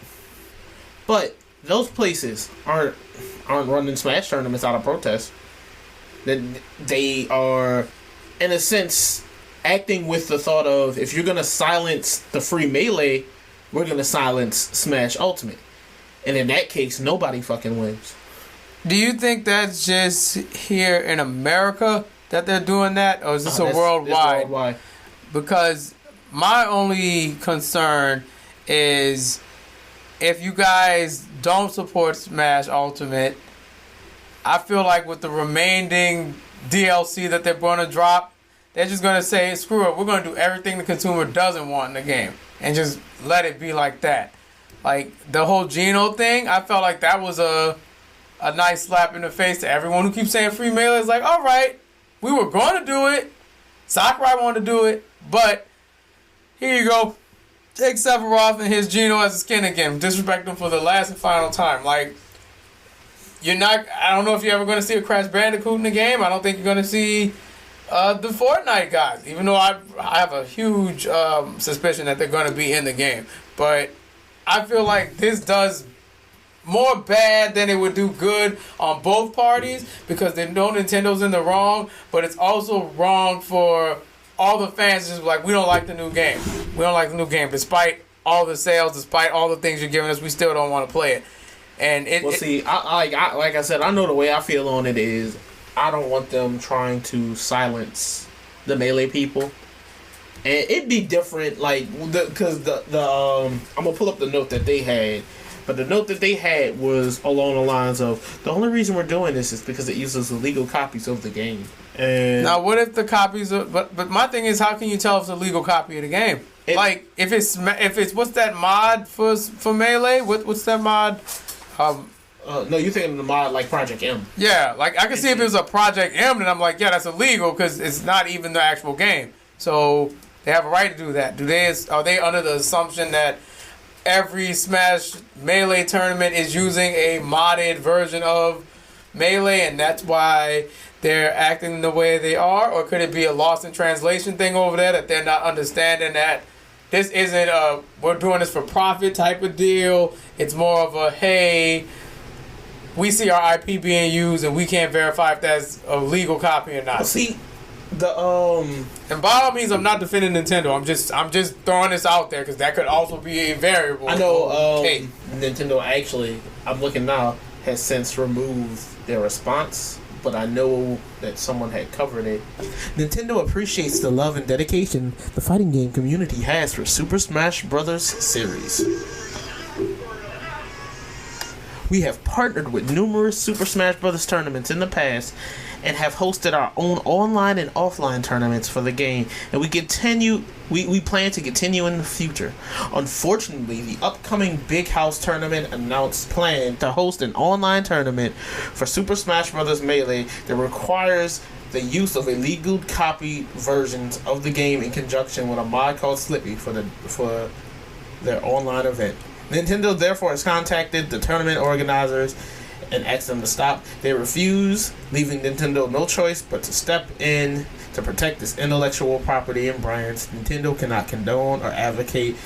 But those places aren't running Smash tournaments out of protest. They are, in a sense, acting with the thought of, if you're gonna silence the free Melee, we're gonna silence Smash Ultimate. And in that case, nobody fucking wins. Do you think that's just here in America that they're doing that, or is this worldwide? It's worldwide. Because my only concern is if you guys don't support Smash Ultimate, I feel like with the remaining DLC that they're going to drop, they're just going to say, screw it, we're going to do everything the consumer doesn't want in the game and just let it be like that. Like, the whole Geno thing, I felt like that was a nice slap in the face to everyone who keeps saying free Melee. It's like, all right, we were going to do it. Sakurai wanted to do it, but here you go. Take Sephiroth and his Geno as a skin again. Disrespect him for the last and final time. Like, I don't know if you're ever going to see a Crash Bandicoot in the game. I don't think you're going to see the Fortnite guys, even though I have a huge suspicion that they're going to be in the game. But I feel like this does more bad than it would do good on both parties, because they know Nintendo's in the wrong, but it's also wrong for all the fans just like, we don't like the new game. We don't like the new game. Despite all the sales, despite all the things you're giving us, we still don't want to play it. And like I said, I know the way I feel on it is I don't want them trying to silence the Melee people. And it'd be different, like, because I'm gonna pull up the note that they had. But the note that they had was along the lines of, the only reason we're doing this is because it uses illegal copies of the game. And now, what if the copies are... But my thing is, how can you tell if it's a legal copy of the game? Like, if it's what's that mod for Melee? What's that mod? No, you're thinking of the mod like Project M. Yeah, like, I can see if it was a Project M, then I'm like, yeah, that's illegal because it's not even the actual game. So they have a right to do that. Are they under the assumption that every Smash Melee tournament is using a modded version of Melee, and that's why they're acting the way they are? Or could it be a lost in translation thing over there, that they're not understanding that this isn't a we're doing this for profit type of deal? It's more of a, hey, we see our IP being used and we can't verify if that's a legal copy or not. Well, see, and by all means, I'm not defending Nintendo. I'm just throwing this out there because that could also be a variable. I know Nintendo actually, I'm looking now, has since removed their response, but I know that someone had covered it. Nintendo appreciates the love and dedication the fighting game community has for Super Smash Bros. Series. We have partnered with numerous Super Smash Bros. Tournaments in the past and have hosted our own online and offline tournaments for the game, and we plan to continue in the future. Unfortunately, the upcoming Big House tournament announced plan to host an online tournament for Super Smash Bros. Melee that requires the use of illegal copy versions of the game in conjunction with a mod called Slippy for their online event. Nintendo therefore has contacted the tournament organizers and asked them to stop. They refuse, leaving Nintendo no choice but to step in to protect its intellectual property and brands. Nintendo cannot condone or advocate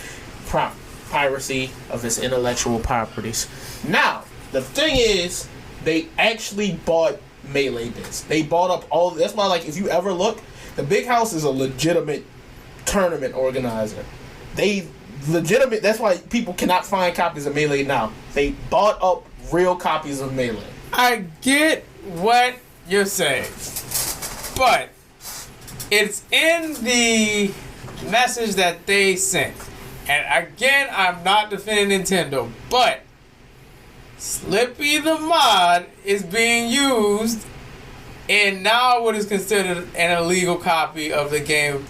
piracy of its intellectual properties. Now, the thing is, they actually bought Melee discs. They bought up all... That's why, like, if you ever look, the Big House is a legitimate tournament organizer. That's why people cannot find copies of Melee now. They bought up real copies of Melee. I get what you're saying, but it's in the message that they sent. And again, I'm not defending Nintendo, but Slippy the mod is being used and now what is considered an illegal copy of the game.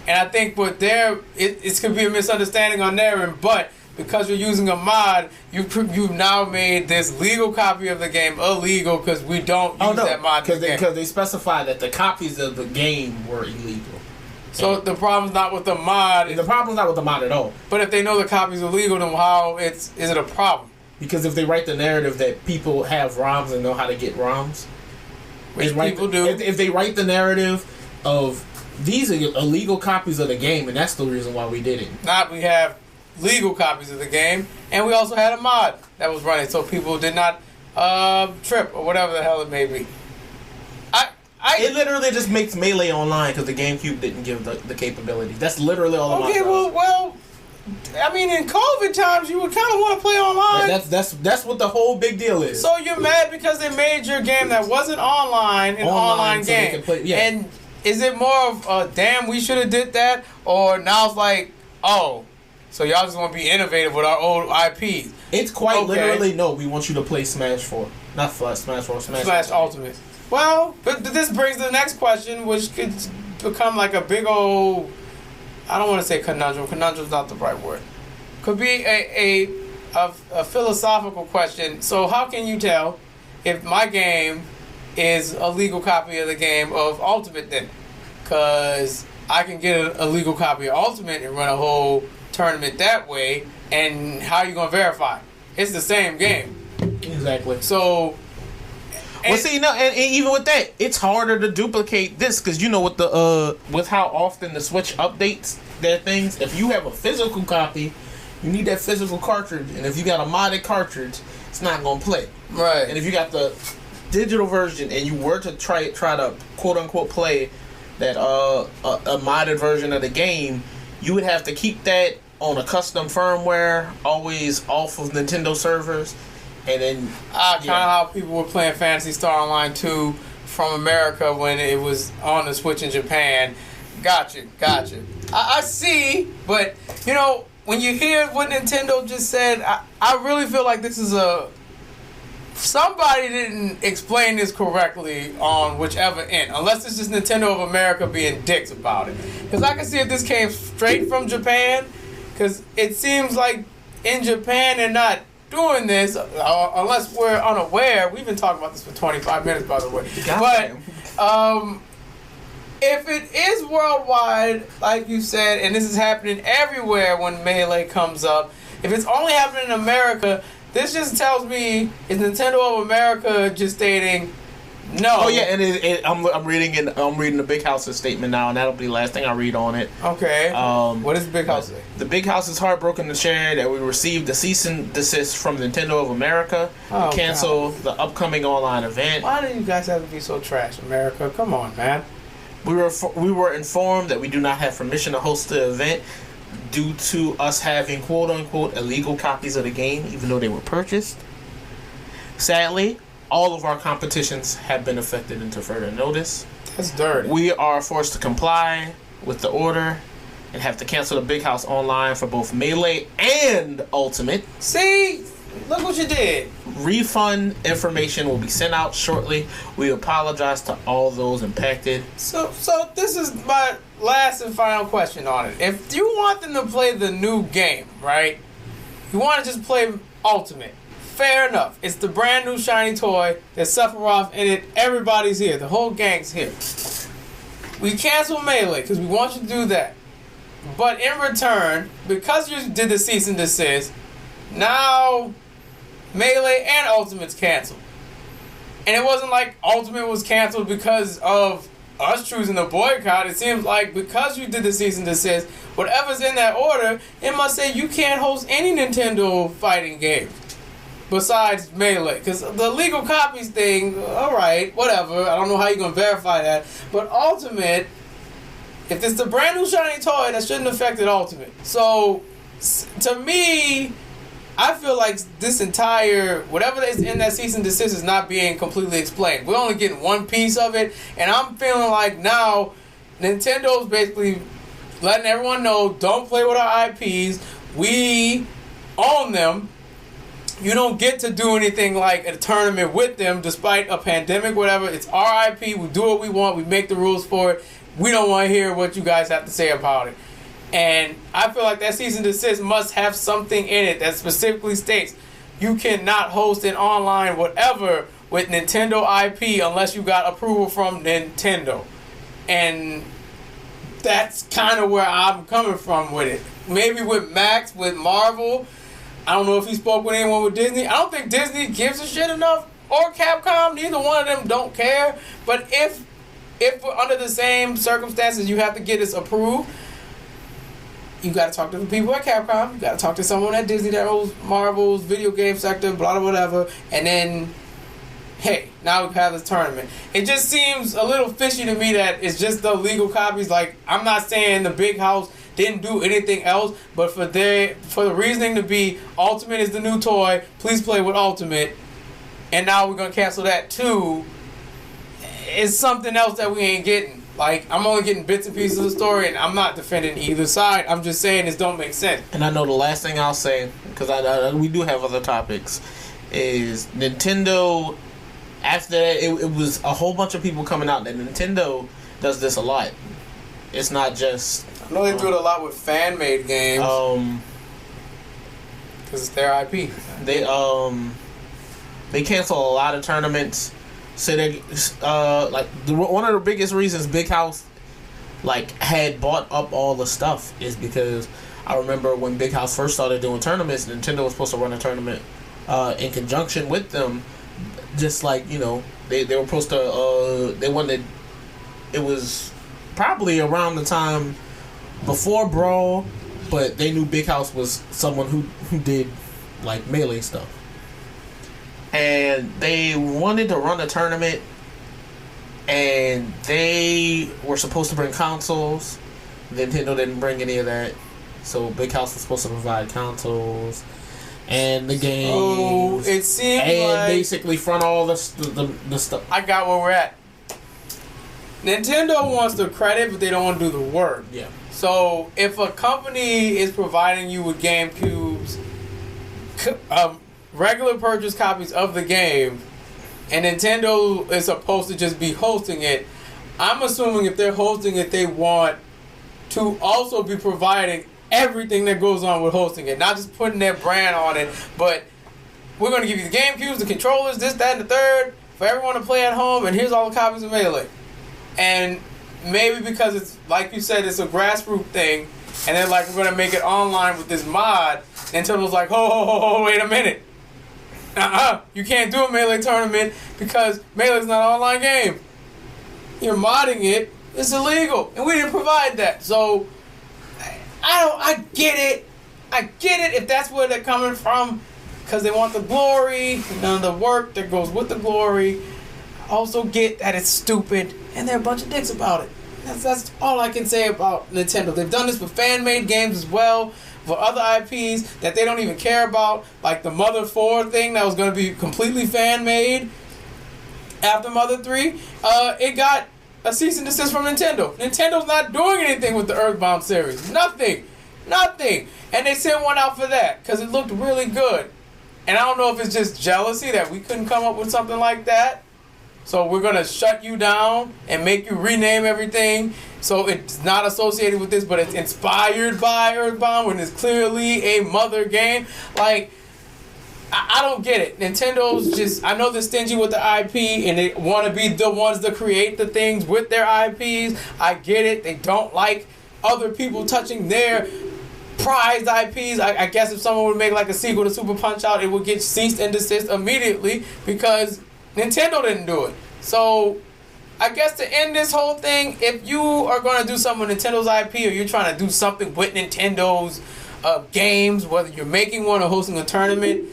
And I think what it could be a misunderstanding on their end, but because you're using a mod, you've now made this legal copy of the game illegal because we don't use that mod. Because they specify that the copies of the game were illegal. So the problem's not with the mod. The problem's not with the mod at all. But if they know the copy's illegal, then how is it a problem? Because if they write the narrative that people have ROMs and know how to get ROMs, which people do. If they write the narrative of these are illegal copies of the game, and that's the reason why we did it. We have legal copies of the game, and we also had a mod that was running, so people did not trip or whatever the hell it may be. It literally just makes Melee online because the GameCube didn't give the capability. That's literally all the mod. Okay, well, I mean, in COVID times, you would kind of want to play online. That's what the whole big deal is. So you're mad because they made your game that wasn't online an online so game. Yeah. And is it more of damn, we should have did that, or now it's like, oh, so y'all just want to be innovative with our old IPs? It's quite literally no. We want you to play Smash 4, not Smash 4, Smash Ultimate. Well, but this brings the next question, which could become like a big old, I don't want to say conundrum. Conundrum's not the right word. Could be a philosophical question. So how can you tell if my game is a legal copy of the game of Ultimate then? Because I can get a legal copy of Ultimate and run a whole tournament that way, and how are you going to verify? It's the same game. Exactly. So... Well, see, no, and even with that, it's harder to duplicate this because you know with how often the Switch updates their things. If you have a physical copy, you need that physical cartridge, and if you got a modded cartridge, it's not gonna play. Right. And if you got the digital version and you were to try to quote unquote play that a modded version of the game, you would have to keep that on a custom firmware, always off of Nintendo servers. And then kind of how people were playing Phantasy Star Online 2 from America when it was on the Switch in Japan. Gotcha. I see, but you know, when you hear what Nintendo just said, I really feel like this is somebody didn't explain this correctly on whichever end, unless it's just Nintendo of America being dicks about it. Because I can see if this came straight from Japan, because it seems like in Japan they're not doing this unless we're unaware. We've been talking about this for 25 minutes, by the way. But if it is worldwide, like you said, and this is happening everywhere when Melee comes up, if it's only happening in America, this just tells me is Nintendo of America just stating no. Oh yeah, and I'm reading the Big House's statement now, and that'll be the last thing I read on it. Okay. What does Big House say? The Big House is heartbroken to share that we received a cease and desist from Nintendo of America to cancel the upcoming online event. Why do you guys have to be so trash, America? Come on, man. We were informed that we do not have permission to host the event due to us having quote unquote illegal copies of the game, even though they were purchased. Sadly, all of our competitions have been affected until further notice. That's dirty. We are forced to comply with the order and have to cancel the Big House online for both Melee and Ultimate. See? Look what you did. Refund information will be sent out shortly. We apologize to all those impacted. So this is my last and final question on it. If you want them to play the new game, right? You want to just play Ultimate. Fair enough. It's the brand new shiny toy. There's Sephiroth in it. Everybody's here. The whole gang's here. We cancel Melee because we want you to do that. But in return, because you did the cease and desist, now Melee and Ultimate's canceled. And it wasn't like Ultimate was canceled because of us choosing to boycott. It seems like because you did the cease and desist, whatever's in that order, it must say you can't host any Nintendo fighting game besides Melee. Because the legal copies thing, alright, whatever. I don't know how you're going to verify that. But Ultimate, if it's the brand new shiny toy, that shouldn't affect it Ultimate. So, to me, I feel like this entire, whatever is in that cease and desist is not being completely explained. We're only getting one piece of it, and I'm feeling like now Nintendo's basically letting everyone know, don't play with our IPs. We own them, you don't get to do anything like a tournament with them despite a pandemic, whatever. It's our IP. We do what we want. We make the rules for it. We don't want to hear what you guys have to say about it. And I feel like that cease and desist must have something in it that specifically states you cannot host an online whatever with Nintendo IP unless you got approval from Nintendo. And that's kind of where I'm coming from with it. Maybe with Max, with Marvel. I don't know if he spoke with anyone with Disney. I don't think Disney gives a shit enough, or Capcom. Neither one of them don't care. But if we're under the same circumstances, you have to get this approved. You got to talk to the people at Capcom. You got to talk to someone at Disney that owns Marvel's video game sector, blah, blah, whatever. And then, hey, now we have this tournament. It just seems a little fishy to me that it's just the legal copies. Like, I'm not saying the big house didn't do anything else, but for the reasoning to be Ultimate is the new toy, please play with Ultimate, and now we're going to cancel that too, it's something else that we ain't getting. Like, I'm only getting bits and pieces of the story, and I'm not defending either side. I'm just saying this don't make sense. And I know the last thing I'll say, because we do have other topics, is Nintendo, after that, it was a whole bunch of people coming out that Nintendo does this a lot. It's not just... I know they do it a lot with fan-made games. Because it's their IP. They cancel a lot of tournaments. So they one of the biggest reasons Big House had bought up all the stuff is because I remember when Big House first started doing tournaments, Nintendo was supposed to run a tournament in conjunction with them. Just they were supposed to they wanted, it was probably around the time before Brawl, but they knew Big House was someone who did Melee stuff. And they wanted to run a tournament, and they were supposed to bring consoles. Nintendo didn't bring any of that, so Big House was supposed to provide consoles and the games. Oh, it seemed and basically front all the stuff. I got where we're at. Nintendo wants the credit, but they don't want to do the work. Yeah. So if a company is providing you with GameCubes, regular purchase copies of the game, and Nintendo is supposed to just be hosting it, I'm assuming if they're hosting it, they want to also be providing everything that goes on with hosting it, not just putting their brand on it, but we're going to give you the GameCubes, the controllers, this, that, and the third, for everyone to play at home, and here's all the copies of Melee. And maybe because it's, like you said, it's a grassroots thing, and they're like, we're going to make it online with this mod, Nintendo's like, ho, wait a minute. You can't do a Melee tournament because Melee's not an online game. You're modding it. It's illegal. And we didn't provide that. So, I get it. I get it if that's where they're coming from. Because they want the glory and none of the work that goes with the glory. I also get that it's stupid. And they're a bunch of dicks about it. That's all I can say about Nintendo. They've done this with fan-made games as well. For other IPs that they don't even care about, like the Mother 4 thing that was going to be completely fan-made after Mother 3, it got a cease and desist from Nintendo. Nintendo's not doing anything with the Earthbound series. Nothing. And they sent one out for that because it looked really good. And I don't know if it's just jealousy that we couldn't come up with something like that. So we're going to shut you down and make you rename everything so it's not associated with this, but it's inspired by Earthbound when it's clearly a Mother game. I don't get it. Nintendo's just, I know they're stingy with the IP and they want to be the ones to create the things with their IPs. I get it. They don't like other people touching their prized IPs. I guess if someone would make a sequel to Super Punch-Out, it would get ceased and desist immediately because Nintendo didn't do it. So, I guess to end this whole thing, if you are going to do something with Nintendo's IP or you're trying to do something with Nintendo's games, whether you're making one or hosting a tournament,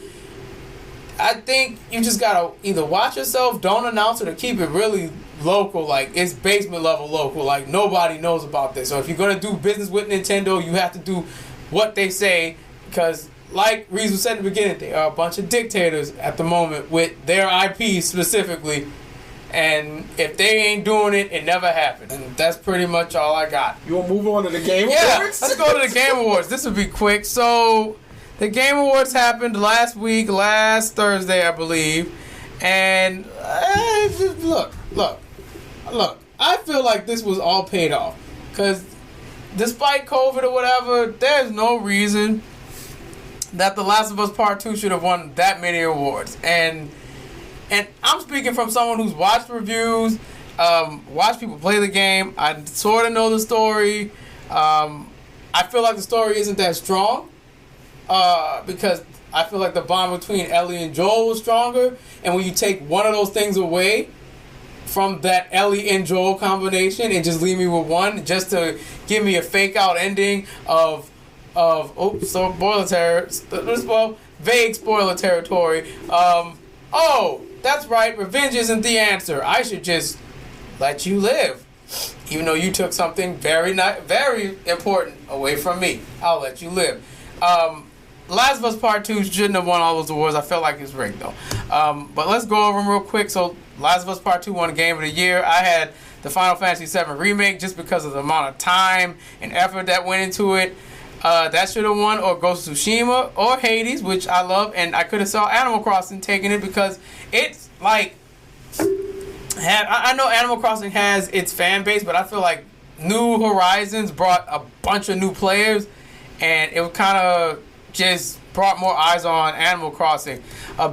I think you just got to either watch yourself, don't announce it, or keep it really local. It's basement level local. Nobody knows about this. So if you're going to do business with Nintendo, you have to do what they say because like Reeves said in the beginning, they are a bunch of dictators at the moment with their IP specifically. And if they ain't doing it, it never happened. And that's pretty much all I got. You want to move on to the Game Awards? Yeah, let's go to the Game Awards. This will be quick. So, The Game Awards happened last Thursday, I believe. And look. I feel like this was all paid off. Because despite COVID or whatever, there's no reason that The Last of Us Part 2 should have won that many awards. And I'm speaking from someone who's watched reviews, watched people play the game. I sort of know the story. I feel like the story isn't that strong because I feel like the bond between Ellie and Joel was stronger. And when you take one of those things away from that Ellie and Joel combination and just leave me with one, just to give me a fake out ending of vague spoiler territory. That's right, revenge isn't the answer. I should just let you live. Even though you took something very important away from me, I'll let you live. Last of Us Part 2 shouldn't have won all those awards. I felt like it's rigged, though. But let's go over them real quick. So, Last of Us Part 2 won Game of the Year. I had the Final Fantasy VII Remake just because of the amount of time and effort that went into it. That should have won, or Ghost of Tsushima, or Hades, which I love. And I could have saw Animal Crossing taking it because it's like... I know Animal Crossing has its fan base, but I feel like New Horizons brought a bunch of new players, and it kind of just brought more eyes on Animal Crossing.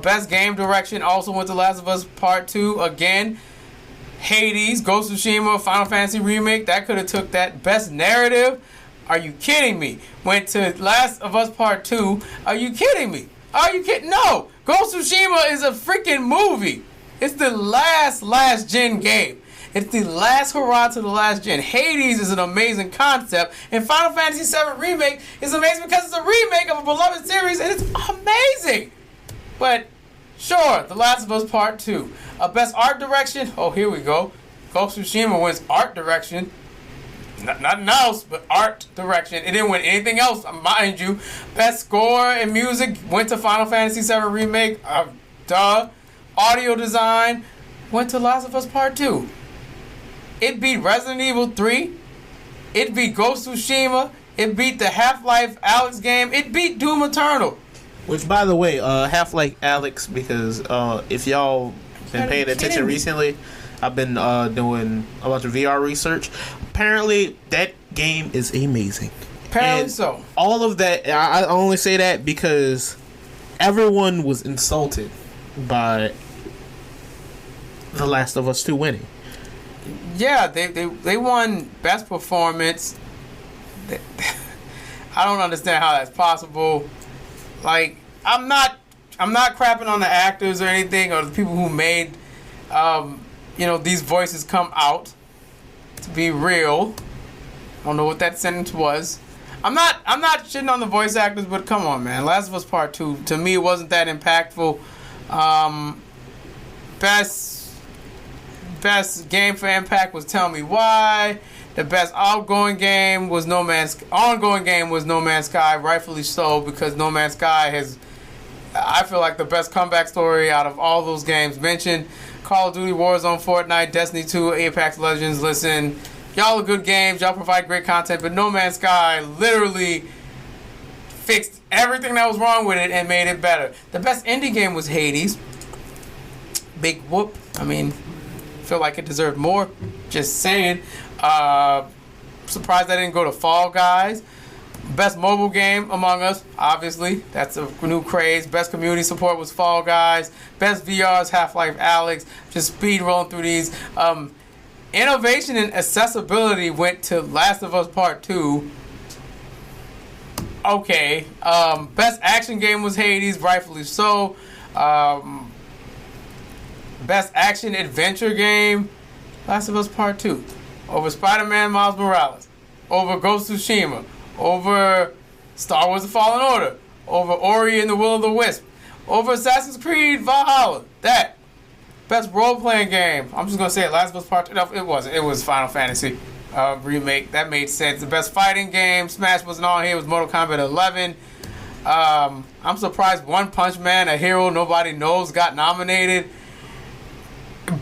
Best game direction also went to Last of Us Part 2 again. Hades, Ghost of Tsushima, Final Fantasy Remake, that could have took that. Best narrative, are you kidding me? Went to Last of Us Part 2. Are you kidding me? Are you kidding? No! Ghost of Tsushima is a freaking movie. It's the last gen game. It's the last hurrah to the last gen. Hades is an amazing concept, and Final Fantasy VII Remake is amazing because it's a remake of a beloved series, and it's amazing. But sure, The Last of Us Part 2. Best art direction. Oh, here we go. Ghost of Tsushima wins art direction. Nothing else, but art direction. It didn't win anything else, mind you. Best score and music went to Final Fantasy VII Remake. Duh. Audio design went to Last of Us Part 2. It beat Resident Evil 3. It beat Ghost of Tsushima. It beat the Half-Life Alyx game. It beat Doom Eternal. Which, by the way, Half-Life Alyx, because if y'all been paying attention recently, I've been doing a bunch of VR research. Apparently, that game is amazing. Apparently so. All of that, I only say that because everyone was insulted by The Last of Us 2 winning. Yeah, they won best performance. I don't understand how that's possible. Like, I'm not crapping on the actors or anything, or the people who made these voices come out. To be real, I don't know what that sentence was. I'm not shitting on the voice actors, but come on, man. Last of Us Part 2 to me wasn't that impactful. Best game for impact was Tell Me Why. The best ongoing game was No Man's Sky, rightfully so, because No Man's Sky has, I feel like, the best comeback story out of all those games mentioned. Call of Duty, Warzone, Fortnite, Destiny 2, Apex Legends. Listen, y'all are good games, y'all provide great content, but No Man's Sky literally fixed everything that was wrong with it and made it better. The best indie game was Hades. Big whoop. I mean, feel like it deserved more. Just saying. Surprised I didn't go to Fall Guys. Best mobile game, Among Us, obviously. That's a new craze. Best community support was Fall Guys. Best VRs, Half-Life Alyx. Just speed rolling through these. Innovation and accessibility went to Last of Us Part 2. Okay. Best action game was Hades, rightfully so. Best action adventure game, Last of Us Part 2. Over Spider-Man Miles Morales. Over Ghost of Tsushima. Over Star Wars The Fallen Order. Over Ori and the Will of the Wisp. Over Assassin's Creed Valhalla. That. Best role-playing game. I'm just going to say it. Last of Us Part 2. No, it wasn't. It was Final Fantasy Remake. That made sense. The best fighting game. Smash wasn't on here. It was Mortal Kombat 11. I'm surprised One Punch Man, a hero nobody knows, got nominated.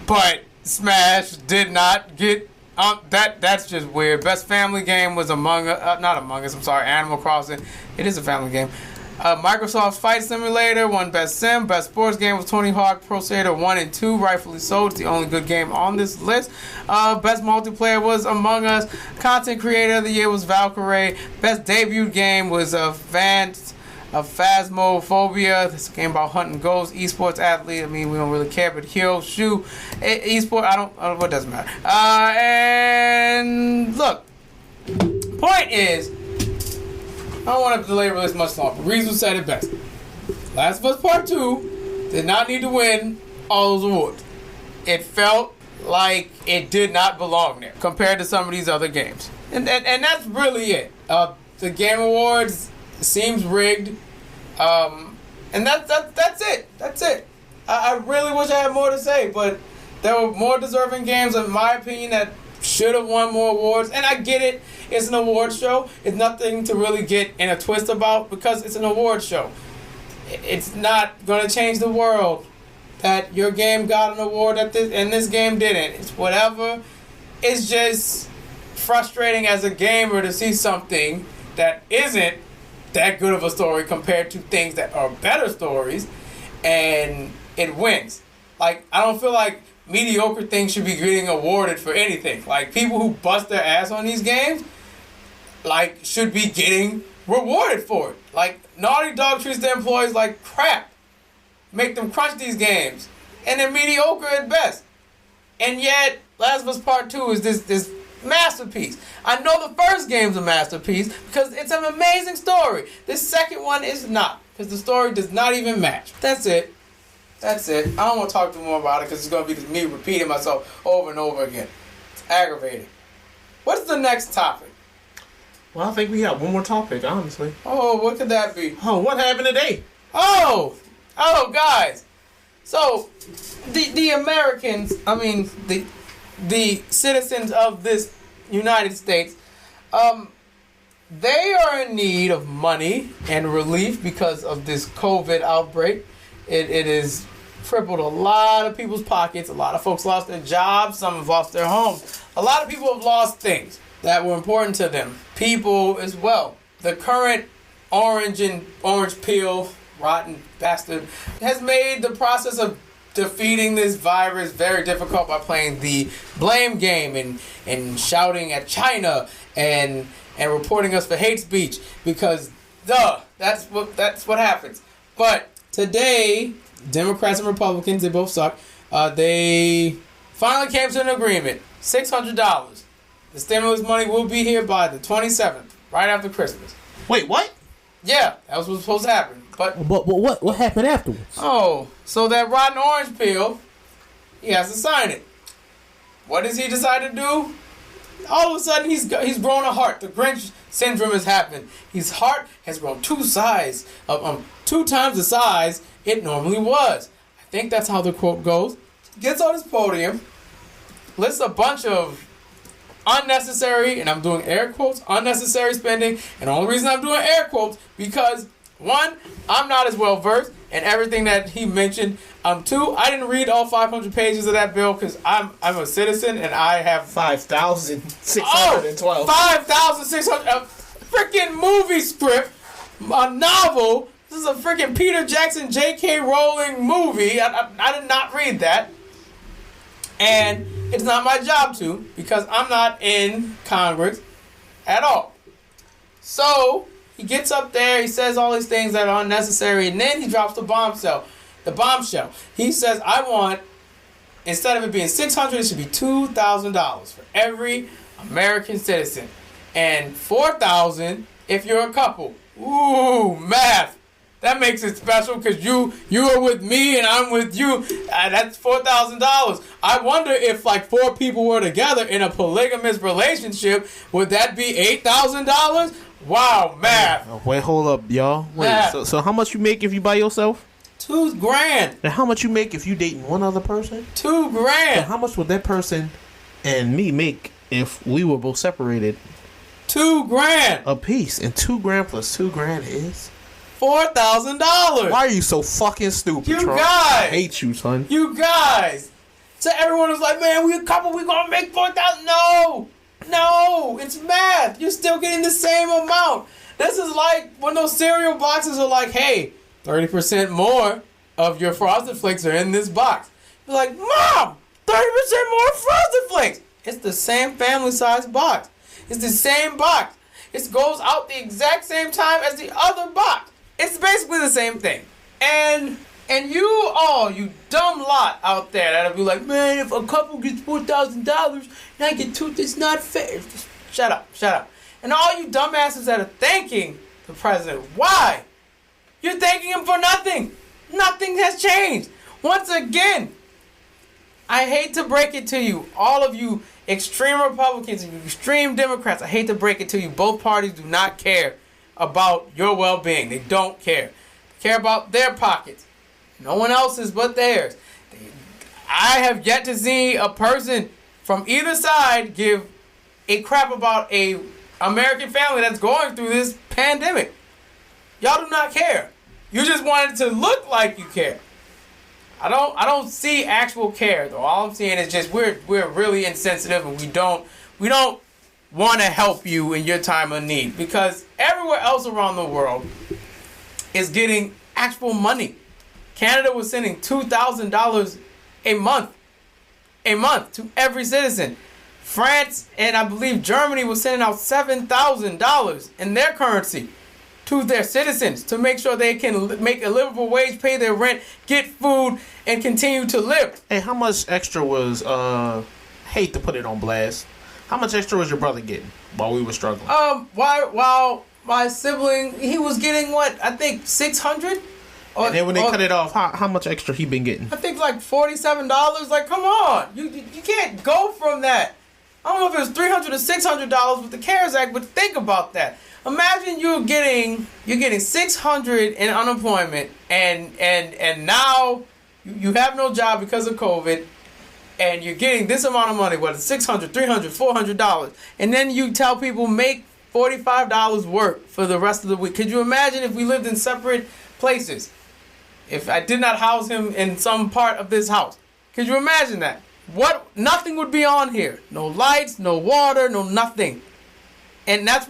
But Smash did not get... that's just weird. Best family game was Animal Crossing. It is a family game. Microsoft's Flight Simulator won Best Sim. Best Sports Game was Tony Hawk Pro Skater 1 and 2, rightfully so. It's the only good game on this list. Best Multiplayer was Among Us. Content Creator of the Year was Valkyrie. Best Debut Game was Phasmophobia. This is a game about hunting ghosts. Esports Athlete, I mean, we don't really care, but Hero Shoe. Esport, I don't, what doesn't matter. And look, point is, I don't want to delay this much longer. Reason said it best. Last of Us Part 2 did not need to win all those awards. It felt like it did not belong there compared to some of these other games. And that's really it. The Game Awards seems rigged. And that's it. That's it. I really wish I had more to say, but there were more deserving games, in my opinion, that should have won more awards. And I get it. It's an award show. It's nothing to really get in a twist about because it's an award show. It's not going to change the world that your game got an award and this game didn't. It's whatever. It's just frustrating as a gamer to see something that isn't that good of a story compared to things that are better stories and it wins. Like, I don't feel like mediocre things should be getting awarded for anything. Like, people who bust their ass on these games, like, should be getting rewarded for it. Like, Naughty Dog treats their employees like crap. Make them crunch these games. And they're mediocre at best. And yet, Last of Us Part 2 is this masterpiece. I know the first game's a masterpiece because it's an amazing story. This second one is not, because the story does not even match. That's it. That's it. I don't want to talk too more about it because it's going to be me repeating myself over and over again. It's aggravating. What's the next topic? Well, I think we have one more topic, honestly. Oh, what could that be? Oh, what happened today? Oh, guys. So, the Americans, I mean, the citizens of this United States, they are in need of money and relief because of this COVID outbreak. It has crippled a lot of people's pockets. A lot of folks lost their jobs. Some have lost their homes. A lot of people have lost things that were important to them. People as well. The current orange peel, rotten bastard, has made the process of defeating this virus very difficult by playing the blame game and shouting at China and reporting us for hate speech because that's what happens. But today, Democrats and Republicans, they both suck. They finally came to an agreement. $600. The stimulus money will be here by the 27th, right after Christmas. Wait, what? Yeah, that was what was supposed to happen. But what happened afterwards? Oh, so that rotten orange peel, he has to sign it. What does he decide to do? All of a sudden, he's grown a heart. The Grinch syndrome has happened. His heart has grown two times the size it normally was. I think that's how the quote goes. Gets on his podium, lists a bunch of unnecessary, and I'm doing air quotes, unnecessary spending. And the only reason I'm doing air quotes because, one, I'm not as well versed in everything that he mentioned. Two, I didn't read all 500 pages of that bill because I'm a citizen and I have 5,612. 5,600. A freaking movie script, a novel. This is a freaking Peter Jackson, J.K. Rowling movie. I did not read that. And it's not my job to because I'm not in Congress at all. So he gets up there, he says all these things that are unnecessary, and then he drops the bombshell. He says, I want, instead of it being $600, it should be $2,000 for every American citizen. And $4,000 if you're a couple. Ooh, math. That makes it special because you are with me and I'm with you. That's $4,000. I wonder if like 4 people were together in a polygamous relationship, would that be $8,000? Wow, math. Wait, hold up, y'all. Wait, so how much you make if you by yourself? $2,000. And how much you make if you dating one other person? $2,000. And how much would that person and me make if we were both separated? $2,000 a piece. And $2,000 plus $2,000 is $4,000. Why are you so fucking stupid, You Trump? guys. I hate you, son. You guys. So everyone was like, man, we a couple, we gonna make $4,000. No, it's math. You're still getting the same amount. This is like when those cereal boxes are like, hey, 30% more of your Frosted Flakes are in this box. You're like, Mom, 30% more Frosted Flakes. It's the same family size box. It's the same box. It goes out the exact same time as the other box. It's basically the same thing. And you dumb lot out there that'll be like, man, if a couple gets $4,000 and I get two, it's not fair. Just shut up. And all you dumbasses that are thanking the president, why? You're thanking him for nothing. Nothing has changed. Once again, I hate to break it to you, all of you extreme Republicans and extreme Democrats, I hate to break it to you, both parties do not care about your well-being. They don't care. They care about their pockets. No one else's but theirs. I have yet to see a person from either side give a crap about a American family that's going through this pandemic. Y'all do not care. You just want it to look like you care. I don't see actual care though. All I'm seeing is just we're really insensitive and we don't want to help you in your time of need, because everywhere else around the world is getting actual money. Canada was sending $2,000 a month to every citizen. France and I believe Germany was sending out $7,000 in their currency to their citizens to make sure they can make a livable wage, pay their rent, get food, and continue to live. Hey, how much extra was, hate to put it on blast, how much extra was your brother getting while we were struggling? While my sibling, he was getting what? I think $600? And then when they cut it off, how much extra he been getting? I think like $47. Like, come on. You can't go from that. I don't know if it was $300 or $600 with the CARES Act, but think about that. Imagine you're getting $600 in unemployment, and now you have no job because of COVID, and you're getting this amount of money, whether it's $600, $300, $400, and then you tell people make $45 work for the rest of the week. Could you imagine if we lived in separate places? If I did not house him in some part of this house, could you imagine that? Nothing would be on here. No lights, no water, no nothing. And that's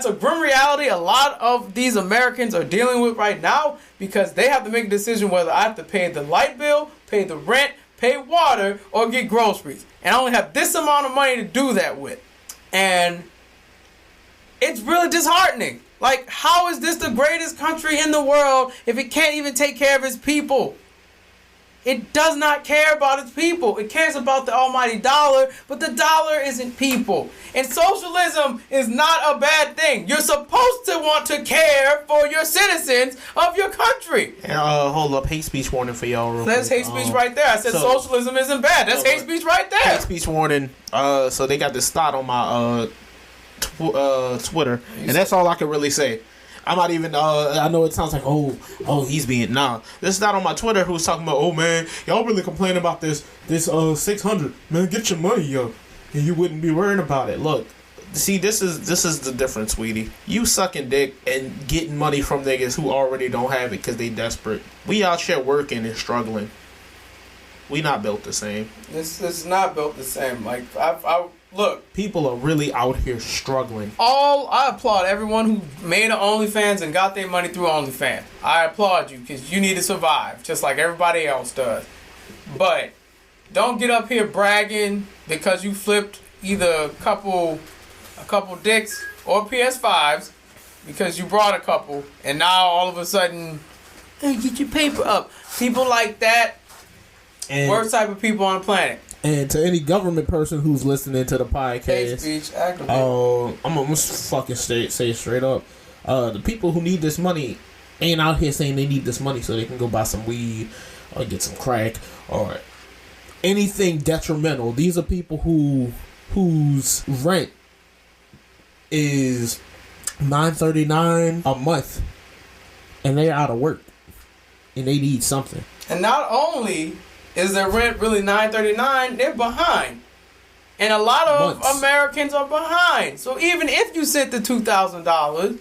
a grim reality a lot of these Americans are dealing with right now, because they have to make a decision whether I have to pay the light bill, pay the rent, pay water, or get groceries. And I only have this amount of money to do that with. And it's really disheartening. Like, how is this the greatest country in the world if it can't even take care of its people? It does not care about its people. It cares about the almighty dollar, but the dollar isn't people. And socialism is not a bad thing. You're supposed to want to care for your citizens of your country. And hold up, hate speech warning for y'all real That's quick. hate speech right there. I said socialism isn't bad. That's hate speech right there. Hate speech warning. So they got this thought on my Twitter, and that's all I can really say. I'm not even, I know it sounds like, oh, he's being, nah. This is not on my Twitter who's talking about, oh man, y'all really complain about this 600. Man, get your money, yo. And you wouldn't be worrying about it. Look, see, this is the difference, sweetie. You sucking dick and getting money from niggas who already don't have it because they desperate. We out here working and struggling. We not built the same. This is not built the same. Like, look, people are really out here struggling. I applaud everyone who made an OnlyFans and got their money through OnlyFans. I applaud you because you need to survive just like everybody else does. But don't get up here bragging because you flipped either a couple dicks or PS5s because you brought a couple, and now all of a sudden, hey, get your paper up. People like that, and worst type of people on the planet. And to any government person who's listening to the podcast, I'm gonna fucking say straight up, the people who need this money ain't out here saying they need this money so they can go buy some weed or get some crack or anything detrimental. These are people whose rent is $9.39 a month, and they're out of work, and they need something. And not only is their rent really $9.39, they're behind. And a lot of Americans are behind. So even if you sent the $2,000,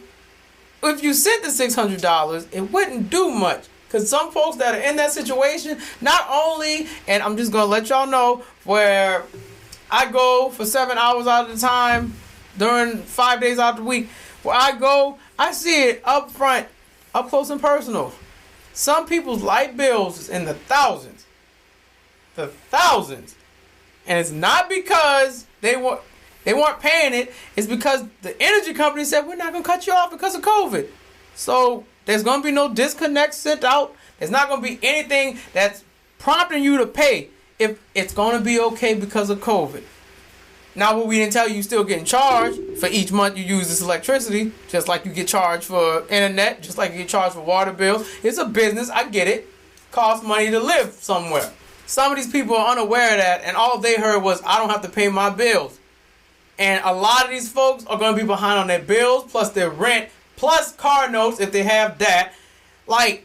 if you sent the $600, it wouldn't do much. Because some folks that are in that situation, not only, and I'm just going to let y'all know, where I go for 7 hours out of the time, during 5 days out of the week, where I go, I see it up front, up close and personal. Some people's light bills is in the thousands. The thousands. And it's not because they weren't paying it. It's because the energy company said, we're not going to cut you off because of COVID. So there's going to be no disconnect sent out. There's not going to be anything that's prompting you to pay if it's going to be okay because of COVID. Now, what we didn't tell you, you're still getting charged for each month you use this electricity, just like you get charged for internet, just like you get charged for water bills. It's a business. I get it. Costs money to live somewhere. Some of these people are unaware of that, and all they heard was, I don't have to pay my bills. And a lot of these folks are going to be behind on their bills, plus their rent, plus car notes if they have that. Like,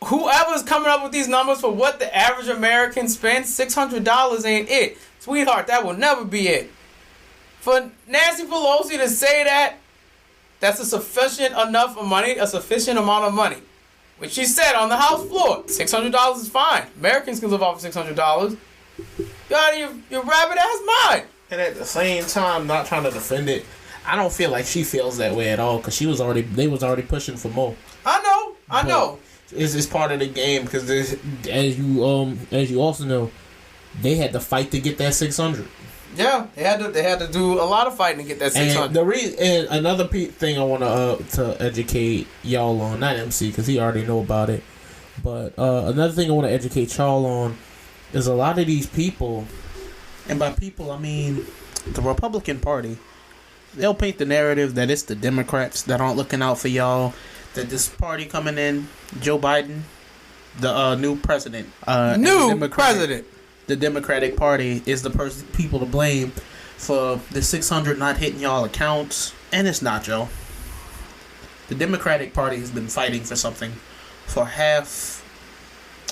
whoever's coming up with these numbers for what the average American spends, $600 ain't it. Sweetheart, that will never be it. For Nancy Pelosi to say that, that's a sufficient amount of money. Which she said on the House floor, $600 is fine. Americans can live off of $600. You out of your rabbit ass mind. And at the same time, not trying to defend it, I don't feel like she feels that way at all because they was already pushing for more. I know. It's part of the game because as you also know, they had to fight to get that 600. Yeah, they had to do a lot of fighting to get that 600. And another thing I want to educate y'all on, not MC because he already know about it, but another thing I want to educate y'all on is a lot of these people, and by people I mean the Republican Party. They'll paint the narrative that it's the Democrats that aren't looking out for y'all. That this party coming in, Joe Biden, the new president, the Democratic Party is the people to blame for the 600 not hitting y'all accounts, and it's not, Joe. The Democratic Party has been fighting for something for half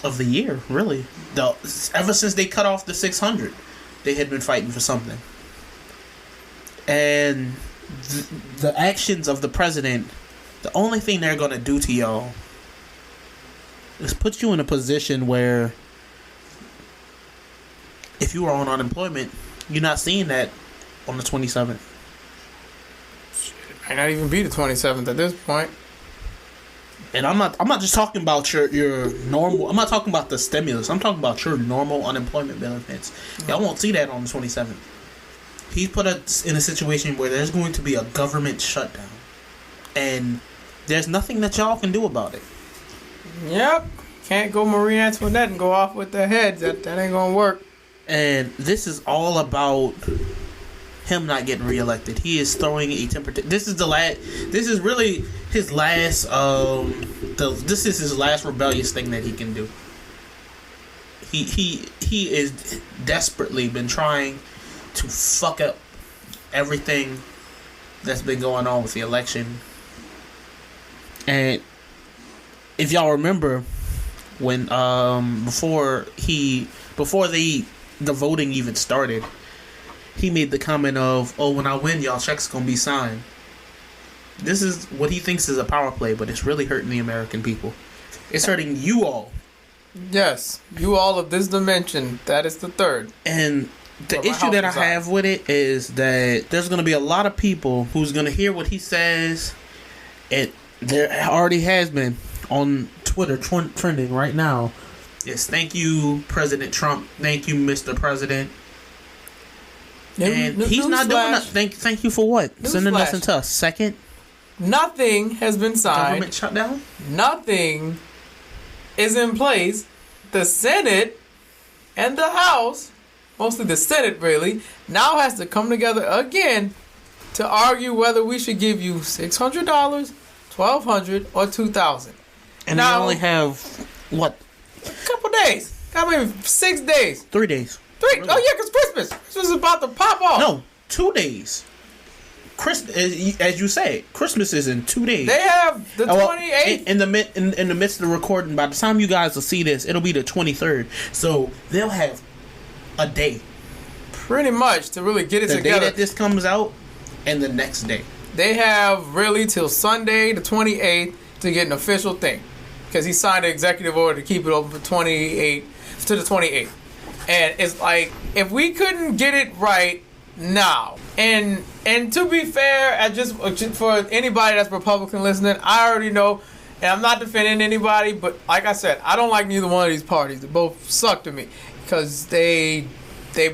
of the year, really. Ever since they cut off the 600, they had been fighting for something. And the actions of the president, the only thing they're going to do to y'all is put you in a position where if you are on unemployment, you're not seeing that on the 27th. Might not even be the 27th at this point. And I'm not just talking about your normal. I'm not talking about the stimulus. I'm talking about your normal unemployment benefits. Y'all won't see that on the 27th. He put us in a situation where there's going to be a government shutdown, and there's nothing that y'all can do about it. Yep, can't go Marie Antoinette and go off with their heads. That ain't gonna work. And this is all about him not getting reelected. He is throwing a temper. This is really his last. This is his last rebellious thing that he can do. He is desperately been trying to fuck up everything that's been going on with the election. And if y'all remember when before the voting even started, he made the comment of, "Oh, when I win, y'all checks gonna be signed." This is what he thinks is a power play, but it's really hurting the American people. It's hurting you all. Yes, you all of this dimension. That is the third. And the issue that I have with it is that there's going to be a lot of people who's going to hear what he says. And there already has been on Twitter trending right now. Yes, thank you, President Trump. Thank you, Mr. President. And he's not doing that. Thank you for what? Sending us into a second? Nothing has been signed. Government shutdown? Nothing is in place. The Senate and the House, mostly the Senate really, now has to come together again to argue whether we should give you $600, $1,200, or $2,000. And now, we only have, what? A couple days. Maybe 6 days. 3 days. Really? Oh, yeah, because Christmas is about to pop off. No, 2 days. As you say, Christmas is in 2 days. They have the 28th. In the midst of the recording, by the time you guys will see this, it'll be the 23rd. So they'll have a day. Pretty much to really get it together. The day that this comes out and the next day. They have really till Sunday the 28th to get an official thing. Because he signed an executive order to keep it open for 28 to the 28th. And it's like, if we couldn't get it right now. And to be fair, just for anybody that's Republican listening, I already know, and I'm not defending anybody, but like I said, I don't like neither one of these parties. They both suck to me because they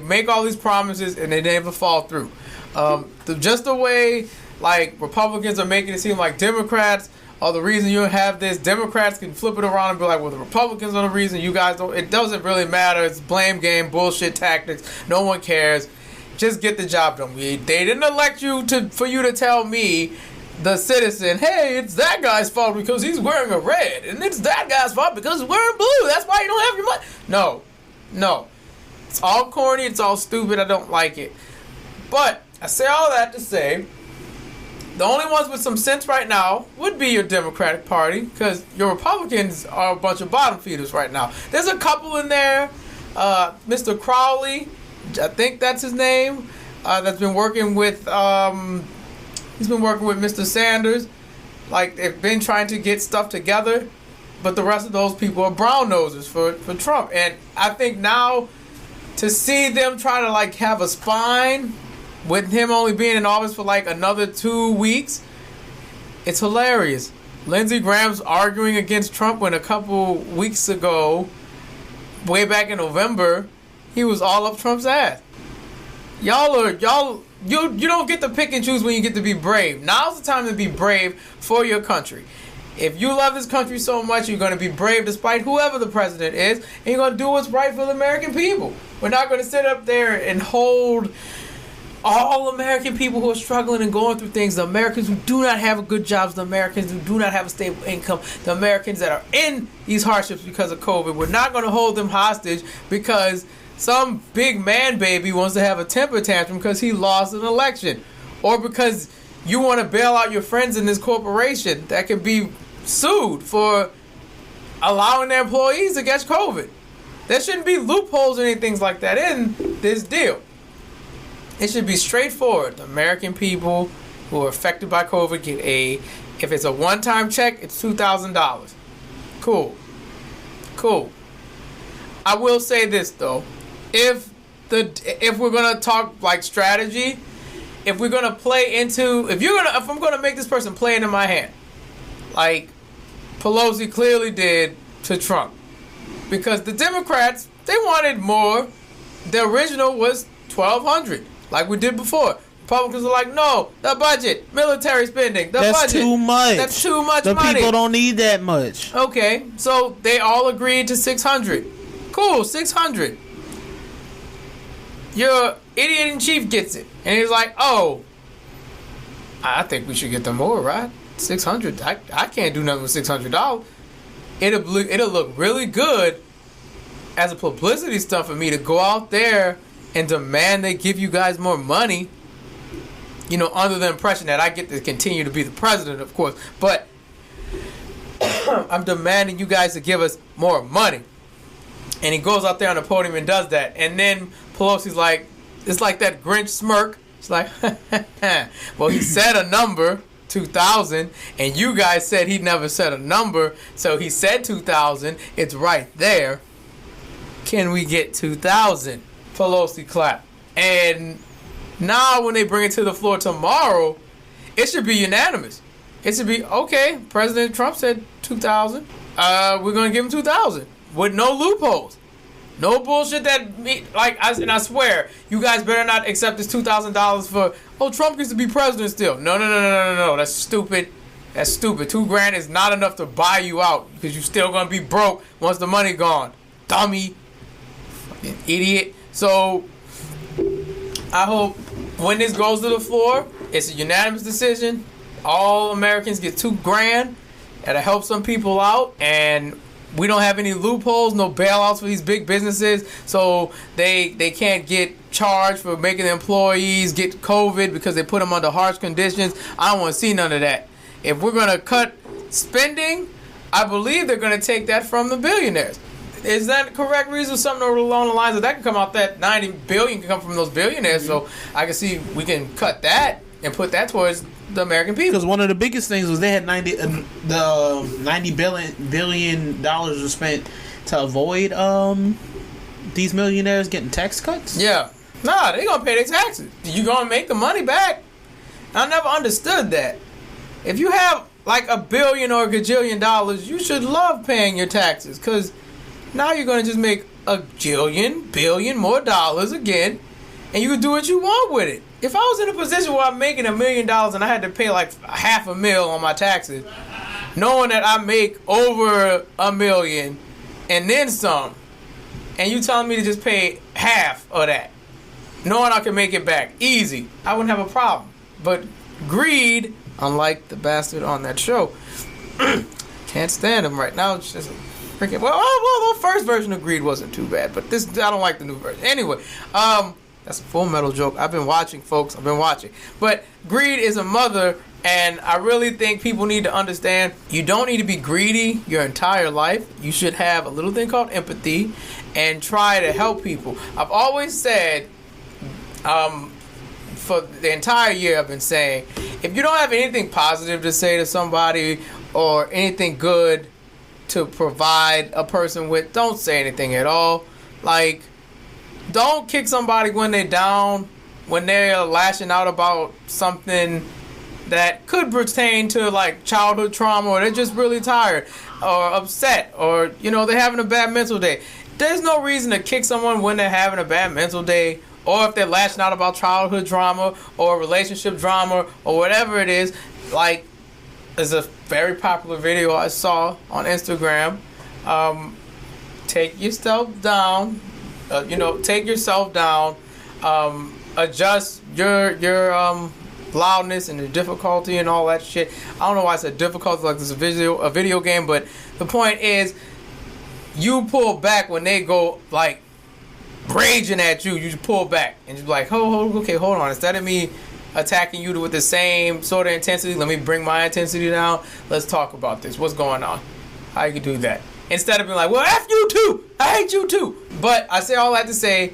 make all these promises and they never fall through. Just the way like Republicans are making it seem like Democrats are the reason you have this. Democrats can flip it around and be like, well, the Republicans are the reason, you guys don't. It doesn't really matter. It's blame game, bullshit tactics. No one cares. Just get the job done. They didn't elect you for you to tell me, the citizen, hey, it's that guy's fault because he's wearing a red, and it's that guy's fault because he's wearing blue. That's why you don't have your money. No. It's all corny. It's all stupid. I don't like it. But I say all that to say, the only ones with some sense right now would be your Democratic Party, because your Republicans are a bunch of bottom feeders right now. There's a couple in there. Mr. Crowley, I think that's his name, that's been working with, he's been working with Mr. Sanders. Like, they've been trying to get stuff together, but the rest of those people are brown nosers for Trump. And I think now, to see them try to, like, have a spine with him only being in office for like another 2 weeks, it's hilarious. Lindsey Graham's arguing against Trump when a couple weeks ago, way back in November, he was all up Trump's ass. You don't get to pick and choose when you get to be brave. Now's the time to be brave for your country. If you love this country so much, you're going to be brave despite whoever the president is, and you're going to do what's right for the American people. We're not going to sit up there and hold all American people who are struggling and going through things, the Americans who do not have good jobs, the Americans who do not have a stable income, the Americans that are in these hardships because of COVID. We're not going to hold them hostage because some big man baby wants to have a temper tantrum because he lost an election, or because you want to bail out your friends in this corporation that can be sued for allowing their employees to catch COVID. There shouldn't be loopholes or anything like that in this deal. It should be straightforward. The American people who are affected by COVID get if it's a one-time check, it's $2,000. Cool. I will say this though. If we're gonna talk like strategy, if we're gonna play into, if I'm gonna make this person play into my hand, like Pelosi clearly did to Trump, because the Democrats, they wanted more. The original was $1,200. Like we did before. Republicans are like, no, the budget, military spending, That's budget. too much. That's too much money. The people don't need that much. Okay, so they all agreed to $600. Cool, $600. Your idiot in chief gets it. And he's like, oh, I think we should get them more, right? $600. I can't do nothing with $600. It'll look really good as a publicity stunt for me to go out there and demand they give you guys more money, under the impression that I get to continue to be the president, of course. But I'm demanding you guys to give us more money. And he goes out there on the podium and does that. And then Pelosi's like, it's like that Grinch smirk. It's like, well, he said a number, 2,000, and you guys said he never said a number, so he said 2,000. It's right there. Can we get 2,000? Pelosi clap. And now when they bring it to the floor tomorrow, it should be unanimous. It should be, okay, President Trump said 2,000. We're going to give him 2,000 with no loopholes. No bullshit I swear, you guys better not accept this $2,000 for, Trump gets to be president still. No. That's stupid. That's stupid. $2,000 is not enough to buy you out because you're still going to be broke once the money gone. Dummy. Fucking idiot. So, I hope when this goes to the floor, it's a unanimous decision. All Americans get $2,000. That'll help some people out. And we don't have any loopholes, no bailouts for these big businesses. So they can't get charged for making the employees get COVID because they put them under harsh conditions. I don't want to see none of that. If we're going to cut spending, I believe they're going to take that from the billionaires. Is that the correct reason? Something along the lines of that can come out, that $90 billion can come from those billionaires. So I can see we can cut that and put that towards the American people. Because one of the biggest things was they had $90 billion was spent to avoid these millionaires getting tax cuts. Yeah. Nah, they gonna pay their taxes. You gonna make the money back. I never understood that. If you have like $1 billion or a gajillion dollars, you should love paying your taxes, because now you're gonna just make a billion more dollars again, and you can do what you want with it. If I was in a position where I'm making $1 million and I had to pay like $500,000 on my taxes, knowing that I make over $1 million and then some, and you telling me to just pay half of that, knowing I can make it back easy, I wouldn't have a problem. But greed, unlike the bastard on that show, can't stand him right now. It's just freaking well, the first version of Greed wasn't too bad, but this, I don't like the new version. Anyway, that's a Full Metal joke. I've been watching, folks. I've been watching. But greed is a mother, and I really think people need to understand you don't need to be greedy your entire life. You should have a little thing called empathy and try to help people. I've always said, for the entire year I've been saying, if you don't have anything positive to say to somebody or anything good to provide a person with, don't say anything at all. Like, don't kick somebody when they're down, when they're lashing out about something that could pertain to like childhood trauma, or they're just really tired or upset, or they're having a bad mental day. There's no reason to kick someone when they're having a bad mental day, or if they're lashing out about childhood drama or relationship drama or whatever it is. Like, there's a very popular video I saw on Instagram. Take yourself down. Take yourself down. Adjust your loudness and the difficulty and all that shit. I don't know why I said difficulty, like this is a video game, but the point is, you pull back when they go like raging at you. You just pull back and just be like, hold on. Instead of me attacking you with the same sort of intensity, let me bring my intensity down. Let's talk about this. What's going on? How you can do that? Instead of being like, well, F you too. I hate you too. But I say all that to say,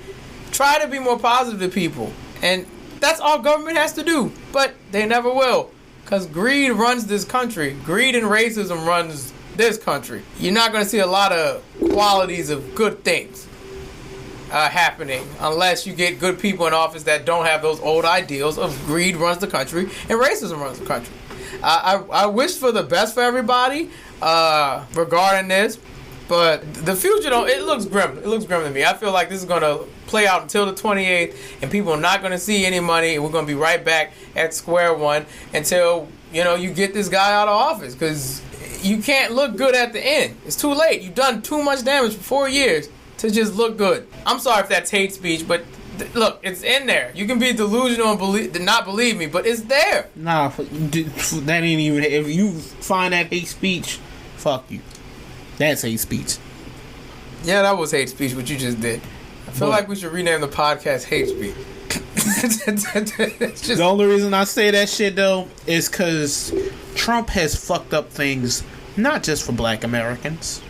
try to be more positive to people. And that's all government has to do. But they never will. Because greed runs this country. Greed and racism runs this country. You're not going to see a lot of qualities of good things happening unless you get good people in office that don't have those old ideals of greed runs the country and racism runs the country. I wish for the best for everybody regarding this, but the future, it looks grim. It looks grim to me. I feel like this is going to play out until the 28th, and people are not going to see any money, and we're going to be right back at square one until, you get this guy out of office, because you can't look good at the end. It's too late. You've done too much damage for 4 years to just look good. I'm sorry if that's hate speech, but look, it's in there. You can be delusional and not believe me, but it's there. Nah, that ain't even. If you find that hate speech, fuck you. That's hate speech. Yeah, that was hate speech, what you just did. I feel like we should rename the podcast Hate Speech. The only reason I say that shit, though, is because Trump has fucked up things, not just for black Americans.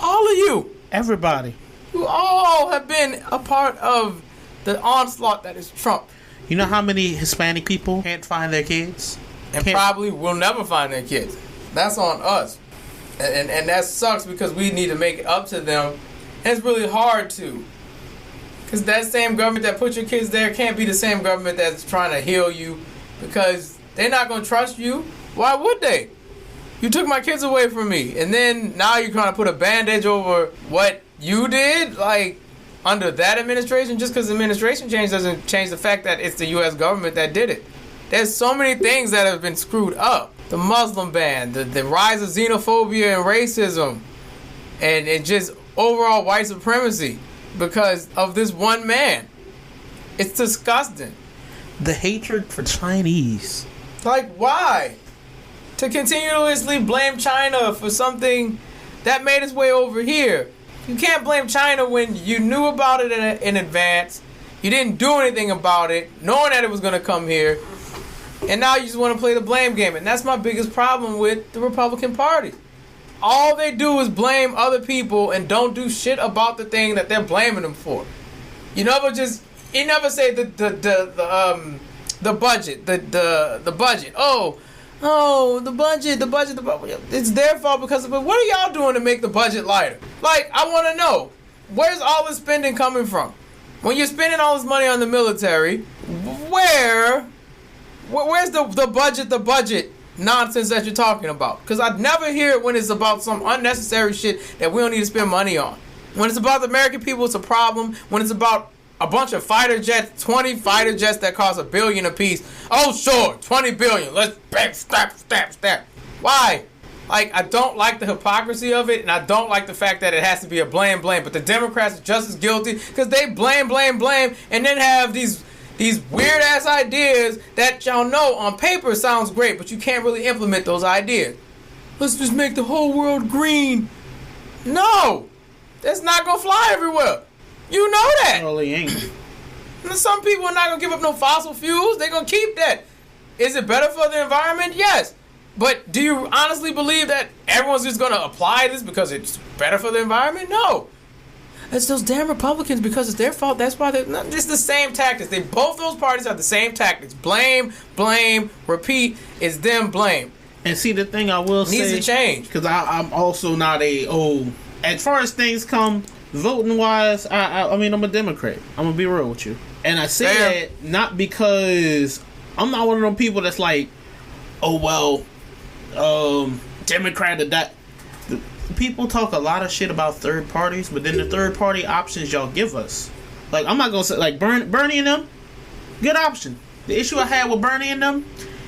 All of you. Everybody. You all have been a part of the onslaught that is Trump. You know how many Hispanic people can't find their kids? And probably will never find their kids. That's on us. And that sucks, because we need to make it up to them. And it's really hard to. Because that same government that put your kids there can't be the same government that's trying to heal you, because they're not going to trust you. Why would they? You took my kids away from me, and then now you're trying to put a bandage over what you did, like, under that administration. Just because the administration changed doesn't change the fact that it's the U.S. government that did it. There's so many things that have been screwed up. The Muslim ban, the rise of xenophobia and racism, and just overall white supremacy because of this one man. It's disgusting. The hatred for Chinese. Like, why? To continuously blame China for something that made its way over here. You can't blame China when you knew about it in advance. You didn't do anything about it, knowing that it was going to come here. And now you just want to play the blame game. And that's my biggest problem with the Republican Party. All they do is blame other people and don't do shit about the thing that they're blaming them for. You never say the budget, the budget. Oh, the budget. It's their fault because of it. What are y'all doing to make the budget lighter? Like, I want to know, where's all this spending coming from? when you're spending all this money on the military, where's the budget nonsense that you're talking about? Because I'd never hear it when it's about some unnecessary shit that we don't need to spend money on. When it's about the American people, it's a problem. When it's about a bunch of fighter jets, 20 fighter jets that cost $1 billion apiece. Oh, sure, 20 billion. Let's bam, stab. Why? Like, I don't like the hypocrisy of it, and I don't like the fact that it has to be a blame. But the Democrats are just as guilty because they blame, and then have these weird ass ideas that y'all know on paper sounds great, but you can't really implement those ideas. Let's just make the whole world green. No, that's not gonna fly everywhere. You know that. Well, they ain't. And some people are not gonna give up no fossil fuels. They're gonna keep that. Is it better for the environment? Yes. But do you honestly believe that everyone's just gonna apply this because it's better for the environment? No. It's those damn Republicans because it's their fault. That's why they're not just the same tactics. Both those parties have the same tactics. Blame, repeat. It's them blame. And see, the thing I will say needs to change because I'm also not as far as things come, voting wise, I mean I'm a Democrat. I'm gonna be real with you, and I say that not because I'm not one of them people that's like, oh well, Democrat or that. People talk a lot of shit about third parties, but then the third party options y'all give us, like I'm not gonna say like Bernie and them, good option. The issue I had with Bernie and them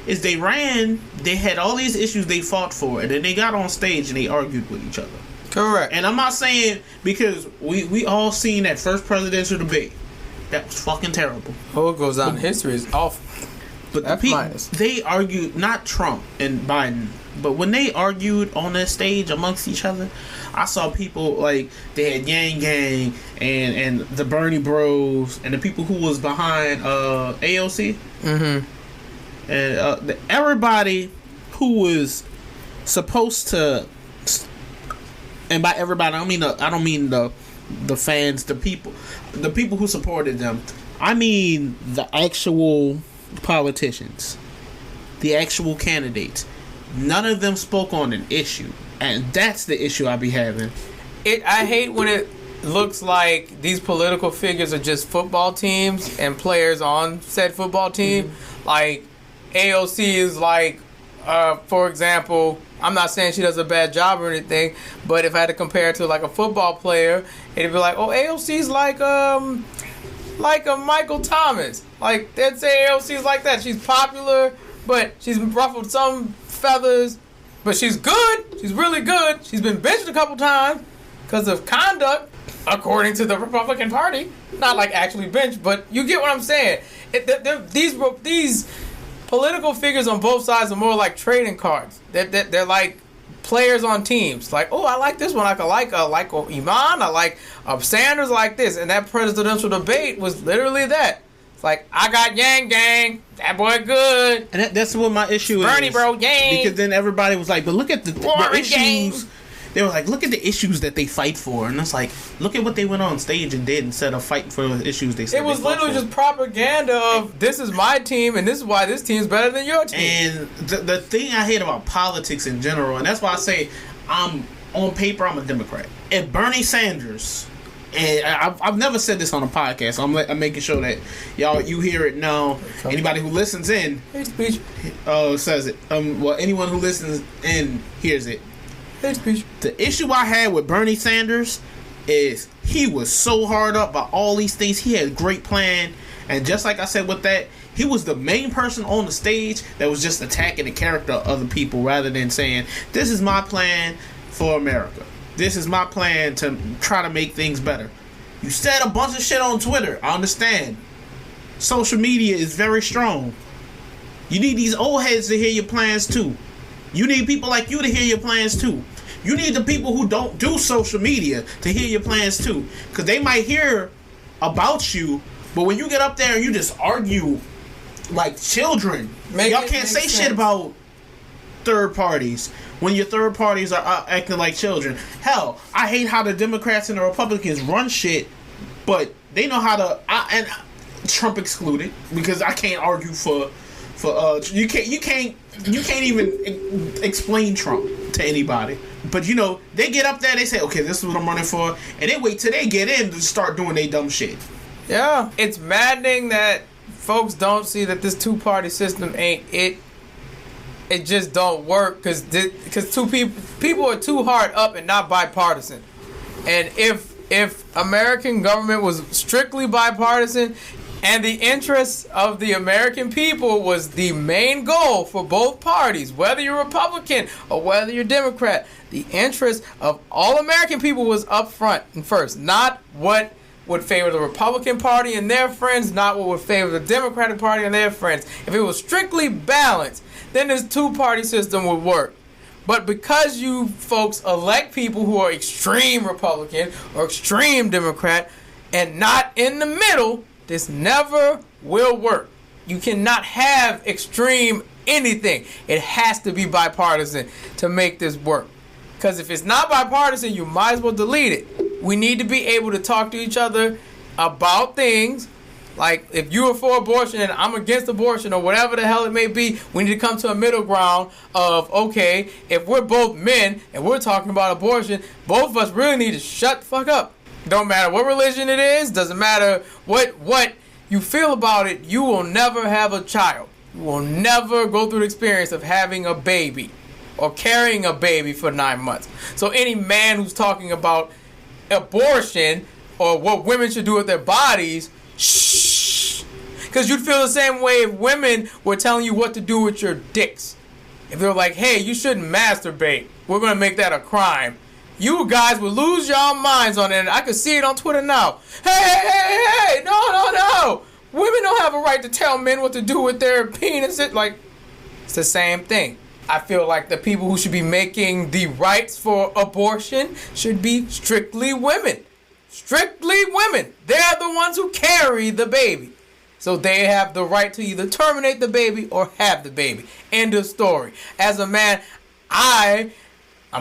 is they had all these issues they fought for, and then they got on stage and they argued with each other. Correct. And I'm not saying because we all seen that first presidential debate. That was fucking terrible. Oh, it goes down in history is awful. But the people, they argued, not Trump and Biden, but when they argued on that stage amongst each other, I saw people like they had Yang Gang and the Bernie Bros and the people who was behind AOC. Mm-hmm. And everybody who was supposed to, and by everybody I don't mean the fans, the people who supported them. I mean the actual politicians, the actual candidates. None of them spoke on an issue, and that's the issue I be having. I hate when it looks like these political figures are just football teams and players on said football team. Mm-hmm. Like AOC is like, for example, I'm not saying she does a bad job or anything, but if I had to compare it to like a football player, it'd be like, oh, AOC's like a Michael Thomas. Like they'd say AOC's like that. She's popular, but she's ruffled some feathers, but she's good. She's really good. She's been benched a couple times because of conduct, according to the Republican Party. Not like actually benched, but you get what I'm saying. These political figures on both sides are more like trading cards. They're like players on teams. Like, oh, I like this one. I like Iman. I like Sanders. Like this. And that presidential debate was literally that. Like, I got Yang Gang. That boy good. And that's what my issue is. Bernie bro, Yang. Because then everybody was like, but look at the issues. Gang. They were like, look at the issues that they fight for. And it's like, look at what they went on stage and did instead of fighting for the issues they said. It was literally just propaganda of this is my team and this is why this team's better than your team. And the thing I hate about politics in general, and that's why I say I'm on paper, I'm a Democrat. If Bernie Sanders... And I've never said this on a podcast, so I'm making sure that you hear it now. Anybody who listens in, hate speech. Says it. Well, anyone who listens in hears it. Hate speech. The issue I had with Bernie Sanders is he was so hard up by all these things. He had a great plan, and just like I said with that, he was the main person on the stage that was just attacking the character of other people rather than saying, "This is my plan for America. This is my plan to try to make things better." You said a bunch of shit on Twitter. I understand. Social media is very strong. You need these old heads to hear your plans too. You need people like you to hear your plans too. You need the people who don't do social media to hear your plans too. Because they might hear about you, but when you get up there and you just argue like children, y'all can't say shit about third parties when your third parties are acting like children. Hell, I hate how the Democrats and the Republicans run shit, but they know how to, and Trump excluded, because I can't argue for you can't even explain Trump to anybody. But you know, they get up there, they say, okay, this is what I'm running for, and they wait till they get in to start doing their dumb shit. Yeah, it's maddening that folks don't see that this two-party system ain't it. It just don't work because two people are too hard up and not bipartisan. And if American government was strictly bipartisan, and the interests of the American people was the main goal for both parties, whether you're Republican or whether you're Democrat, the interest of all American people was up front and first, not what would favor the Republican Party and their friends, not what would favor the Democratic Party and their friends. If it was strictly balanced, then this two-party system would work. But because you folks elect people who are extreme Republican or extreme Democrat and not in the middle, this never will work. You cannot have extreme anything. It has to be bipartisan to make this work. Because if it's not bipartisan, you might as well delete it. We need to be able to talk to each other about things. Like, if you are for abortion and I'm against abortion or whatever the hell it may be, we need to come to a middle ground of, okay, if we're both men and we're talking about abortion, both of us really need to shut the fuck up. Don't matter what religion it is, doesn't matter what you feel about it, you will never have a child. You will never go through the experience of having a baby or carrying a baby for 9 months. So any man who's talking about abortion or what women should do with their bodies, shh. Because you'd feel the same way if women were telling you what to do with your dicks. If they were like, hey, you shouldn't masturbate, we're going to make that a crime. You guys would lose your minds on it. And I could see it on Twitter now. Hey, no. Women don't have a right to tell men what to do with their penises. Like, it's the same thing. I feel like the people who should be making the rights for abortion should be strictly women. Strictly women. They're the ones who carry the baby. So they have the right to either terminate the baby or have the baby. End of story. As a man, I'm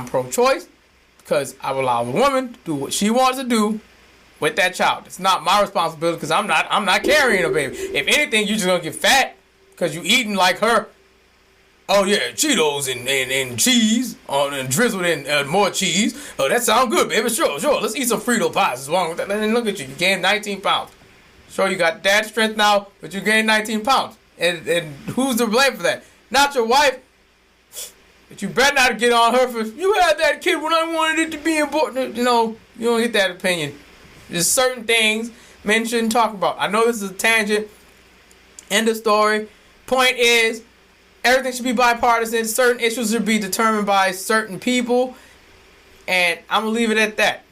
pro-choice because I will allow the woman to do what she wants to do with that child. It's not my responsibility because I'm not carrying a baby. If anything, you're just going to get fat because you eating like her. Oh yeah, Cheetos and cheese and drizzled in more cheese. Oh, that sounds good, baby. Sure. Let's eat some Frito pies. What's wrong with that? And look at you. You gained 19 pounds. Sure, you got dad strength now, but you gained 19 pounds. And who's to blame for that? Not your wife. But you better not get on her for, you had that kid when I wanted it to be important. You know, you don't get that opinion. There's certain things men shouldn't talk about. I know this is a tangent. End of story. Point is, everything should be bipartisan. Certain issues should be determined by certain people. And I'm going to leave it at that.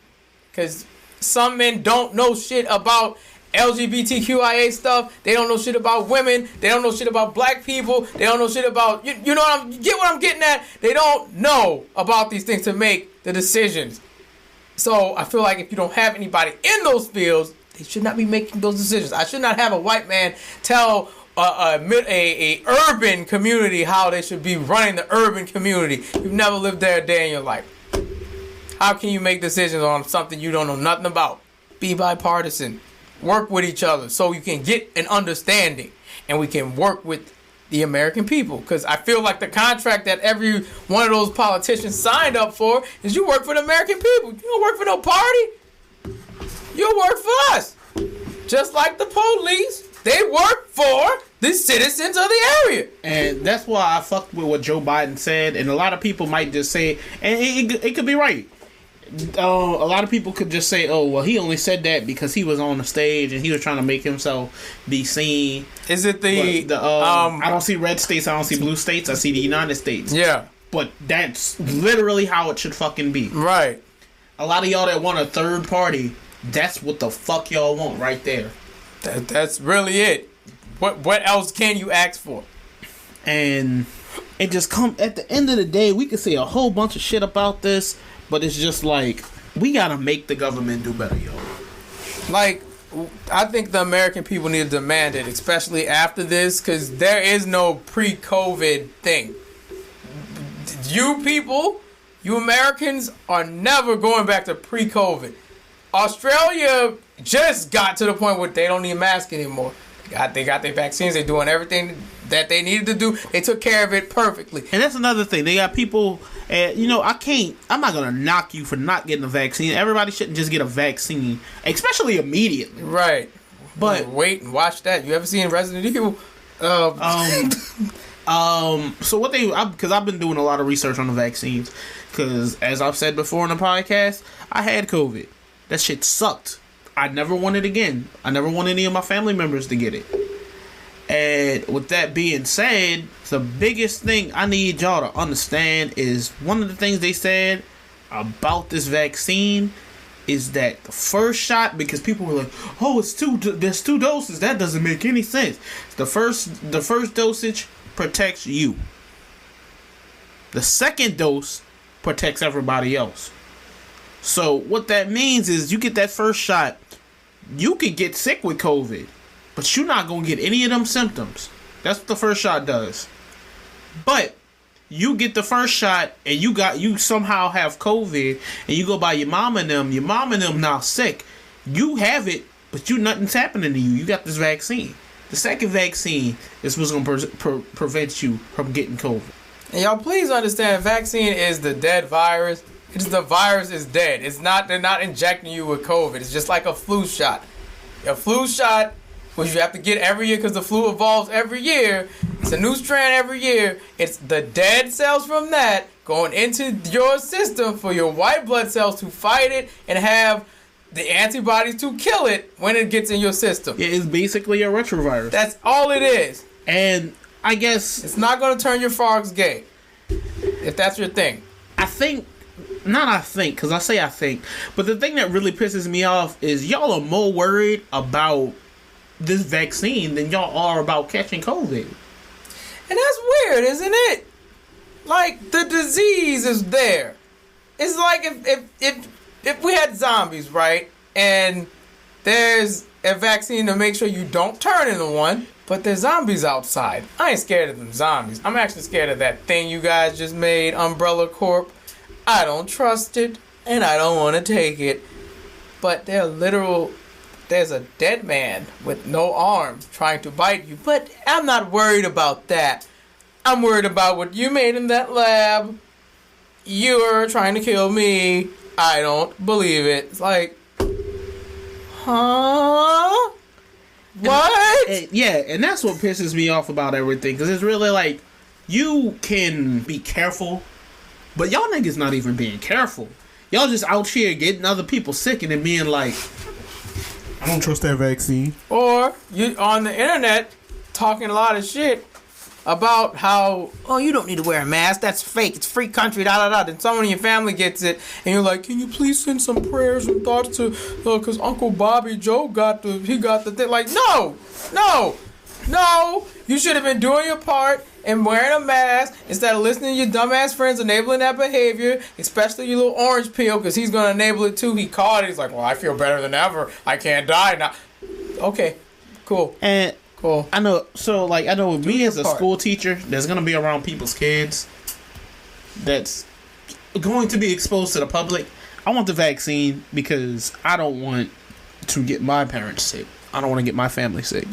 Because some men don't know shit about LGBTQIA stuff. They don't know shit about women. They don't know shit about black people. They don't know shit about... You know get what I'm getting at? They don't know about these things to make the decisions. So I feel like if you don't have anybody in those fields, they should not be making those decisions. I should not have a white man tell a urban community how they should be running the urban community. You've never lived there a day in your life. How can you make decisions on something you don't know nothing about? Be bipartisan. Work with each other so you can get an understanding and we can work with the American people. Because I feel like the contract that every one of those politicians signed up for is you work for the American people. You don't work for no party. You work for us. Just like the police. They work for the citizens of the area. And that's why I fucked with what Joe Biden said. And a lot of people might just say, and it could be right. A lot of people could just say, oh, well, he only said that because he was on the stage and he was trying to make himself be seen. Is it I don't see red states, I don't see blue states, I see the United States. Yeah. But that's literally how it should fucking be. Right. A lot of y'all that want a third party, that's what the fuck y'all want right there. That's really it. What else can you ask for? And it just at the end of the day, we could say a whole bunch of shit about this, but it's just like, we gotta make the government do better, yo. Like, I think the American people need to demand it, especially after this, because there is no pre-COVID thing. You people, you Americans, are never going back to pre-COVID. Australia just got to the point where they don't need masks anymore. They got their vaccines. They're doing everything that they needed to do. They took care of it perfectly. And that's another thing. They got people, I'm not going to knock you for not getting a vaccine. Everybody shouldn't just get a vaccine, especially immediately. Right. But wait and watch that. You ever seen Resident Evil? So what because I've been doing a lot of research on the vaccines, because as I've said before in the podcast, I had COVID. That shit sucked. I never want it again. I never want any of my family members to get it. And with that being said, the biggest thing I need y'all to understand is one of the things they said about this vaccine is that the first shot, because people were like, oh, there's 2 doses. That doesn't make any sense. The first dosage protects you. The second dose protects everybody else. So what that means is you get that first shot, you could get sick with COVID, but you're not going to get any of them symptoms. That's what the first shot does. But you get the first shot and you somehow have COVID and you go by your mom and them now sick. You have it, but nothing's happening to you. You got this vaccine. The second vaccine is what's going to prevent you from getting COVID. And y'all please understand, vaccine is the dead virus. The virus is dead. They're not injecting you with COVID. It's just like a flu shot. A flu shot, which you have to get every year because the flu evolves every year. It's a new strand every year. It's the dead cells from that going into your system for your white blood cells to fight it and have the antibodies to kill it when it gets in your system. Yeah, it's basically a retrovirus. That's all it is. And I guess it's not going to turn your frogs gay, if that's your thing. Because I say I think. But the thing that really pisses me off is y'all are more worried about this vaccine than y'all are about catching COVID. And that's weird, isn't it? Like, the disease is there. It's like if we had zombies, right? And there's a vaccine to make sure you don't turn into one, but there's zombies outside. I ain't scared of them zombies. I'm actually scared of that thing you guys just made, Umbrella Corp. I don't trust it, and I don't want to take it. But there's a dead man with no arms trying to bite you. But I'm not worried about that. I'm worried about what you made in that lab. You're trying to kill me. I don't believe it. It's like, huh? What? And that's what pisses me off about everything. Because it's really like, you can be careful, but y'all niggas not even being careful. Y'all just out here getting other people sick and then being like, I don't trust that vaccine. Or you on the internet talking a lot of shit about how, oh, you don't need to wear a mask. That's fake. It's free country, da-da-da. Then someone in your family gets it, and you're like, can you please send some prayers and thoughts to, because Uncle Bobby Joe got the thing. Like, no. You should have been doing your part and wearing a mask instead of listening to your dumbass friends enabling that behavior, especially your little orange peel, because he's going to enable it too. He caught it. He's like, well, I feel better than ever. I can't die now. Okay, cool. And cool. I know with me as a school teacher that's going to be around people's kids that's going to be exposed to the public, I want the vaccine because I don't want to get my parents sick. I don't want to get my family sick.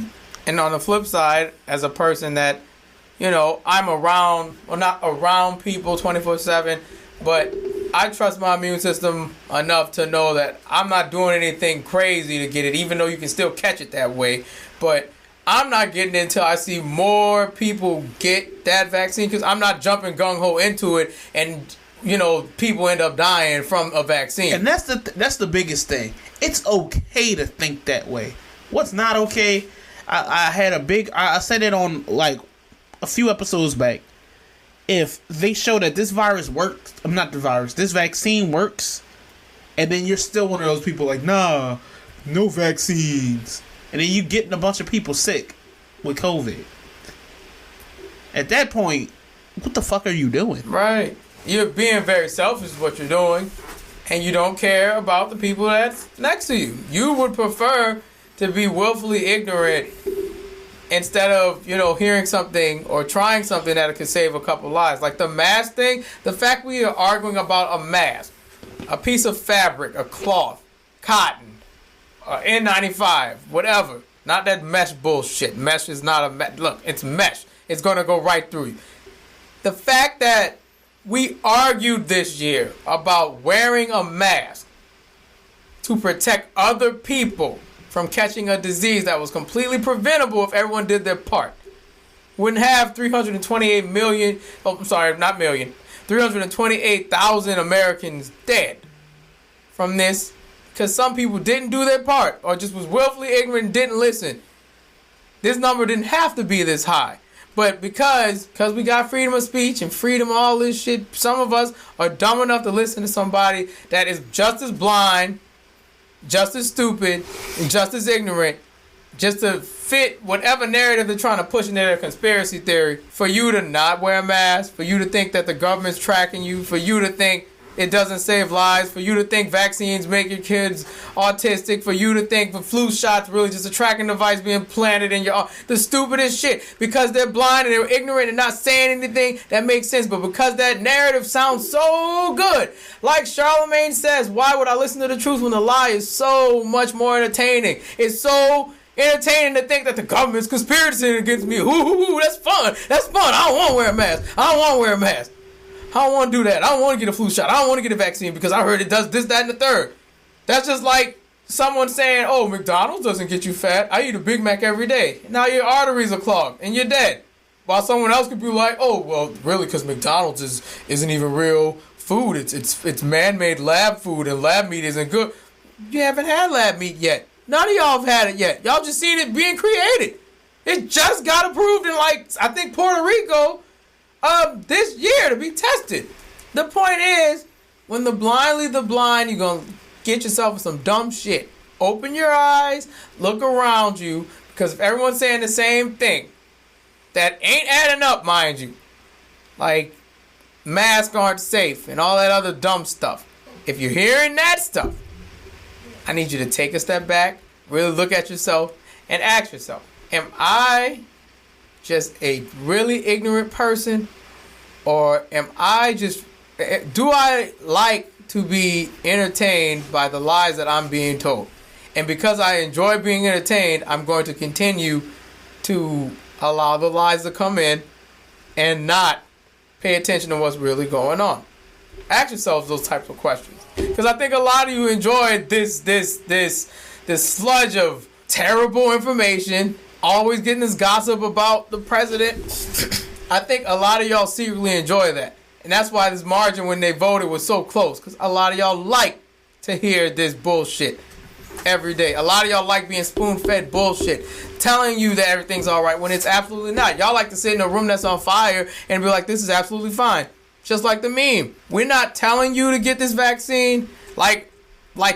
And on the flip side, as a person that, I'm around, well, not around people 24/7, but I trust my immune system enough to know that I'm not doing anything crazy to get it, even though you can still catch it that way. But I'm not getting it until I see more people get that vaccine, because I'm not jumping gung-ho into it and, people end up dying from a vaccine. And that's the biggest thing. It's okay to think that way. What's not okay, I said it on like a few episodes back. If they show that this virus works, this vaccine works, and then you're still one of those people like, nah, no vaccines, and then you getting a bunch of people sick with COVID. At that point, what the fuck are you doing? Right. You're being very selfish is what you're doing, and you don't care about the people that's next to you. You would prefer to be willfully ignorant instead of, hearing something or trying something that could save a couple lives. Like the mask thing, the fact we are arguing about a mask, a piece of fabric, a cloth, cotton, N95, whatever. Not that mesh bullshit. Mesh is not a mesh. Look, it's mesh. It's going to go right through you. The fact that we argued this year about wearing a mask to protect other people from catching a disease that was completely preventable if everyone did their part. Wouldn't have 328 million, 328,000 Americans dead from this because some people didn't do their part or just was willfully ignorant and didn't listen. This number didn't have to be this high. But because we got freedom of speech and freedom of all this shit, some of us are dumb enough to listen to somebody that is just as blind, just as stupid, and just as ignorant, just to fit whatever narrative they're trying to push into their conspiracy theory, for you to not wear a mask, for you to think that the government's tracking you, for you to think it doesn't save lives, for you to think vaccines make your kids autistic, for you to think the flu shot's really just a tracking device being planted in your... The stupidest shit. Because they're blind and they're ignorant and not saying anything that makes sense. But because that narrative sounds so good. Like Charlemagne says, why would I listen to the truth when the lie is so much more entertaining? It's so entertaining to think that the government's conspiracy against me. Ooh, that's fun. That's fun. I don't want to wear a mask. I don't want to wear a mask. I don't want to do that. I don't want to get a flu shot. I don't want to get a vaccine because I heard it does this, that, and the third. That's just like someone saying, oh, McDonald's doesn't get you fat. I eat a Big Mac every day. Now your arteries are clogged and you're dead. While someone else could be like, oh, well, really, because McDonald's isn't even real food. It's man-made lab food and lab meat isn't good. You haven't had lab meat yet. None of y'all have had it yet. Y'all just seen it being created. It just got approved in, like, I think Puerto Rico this year to be tested. The point is, when the blind lead the blind, you're going to get yourself in some dumb shit. Open your eyes, look around you, because if everyone's saying the same thing, that ain't adding up, mind you. Like, masks aren't safe and all that other dumb stuff. If you're hearing that stuff, I need you to take a step back, really look at yourself, and ask yourself, am I just a really ignorant person, or am I just, do I like to be entertained by the lies that I'm being told? And because I enjoy being entertained, I'm going to continue to allow the lies to come in and not pay attention to what's really going on. Ask yourselves those types of questions, because I think a lot of you enjoyed this sludge of terrible information, always getting this gossip about the president. I think a lot of y'all secretly enjoy that. And that's why this margin when they voted was so close. Because a lot of y'all like to hear this bullshit every day. A lot of y'all like being spoon-fed bullshit. Telling you that everything's alright when it's absolutely not. Y'all like to sit in a room that's on fire and be like, this is absolutely fine. Just like the meme. We're not telling you to get this vaccine. Like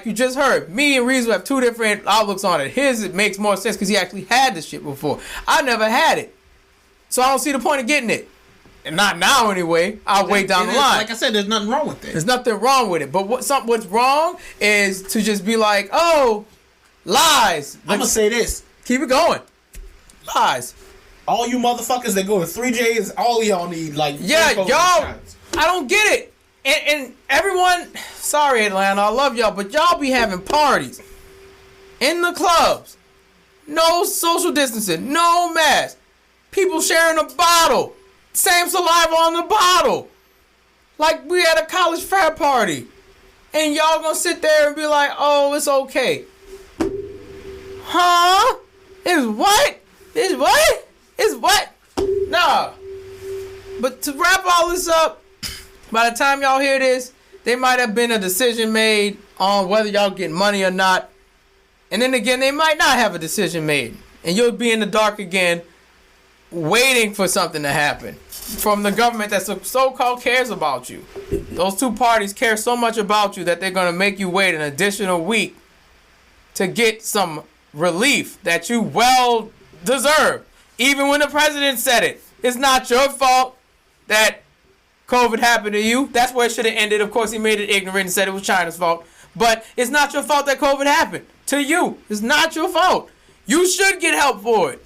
you just heard, me and Reeves have two different outlooks on it. His, it makes more sense because he actually had this shit before. I never had it. So I don't see the point of getting it. And not now anyway. I'll wait down the line. Like I said, there's nothing wrong with it. There's nothing wrong with it. But what's wrong is to just be like, oh, lies. I'm going to say this. Keep it going. Lies. All you motherfuckers that go to 3Js, all of y'all need, like... Yeah, y'all, I don't get it. And everyone, sorry Atlanta, I love y'all, but y'all be having parties in the clubs. No social distancing, no mask. People sharing a bottle. Same saliva on the bottle. Like we at a college frat party. And y'all gonna sit there and be like, oh, it's okay. Huh? It's what? It's what? It's what? Nah. But to wrap all this up, by the time y'all hear this, there might have been a decision made on whether y'all get money or not. And then again, they might not have a decision made. And you'll be in the dark again, waiting for something to happen from the government that so-called cares about you. Those two parties care so much about you that they're going to make you wait an additional week to get some relief that you well deserve. Even when the president said it. It's not your fault that COVID happened to you. That's where it should have ended. Of course, he made it ignorant and said it was China's fault. But it's not your fault that COVID happened to you. It's not your fault. You should get help for it.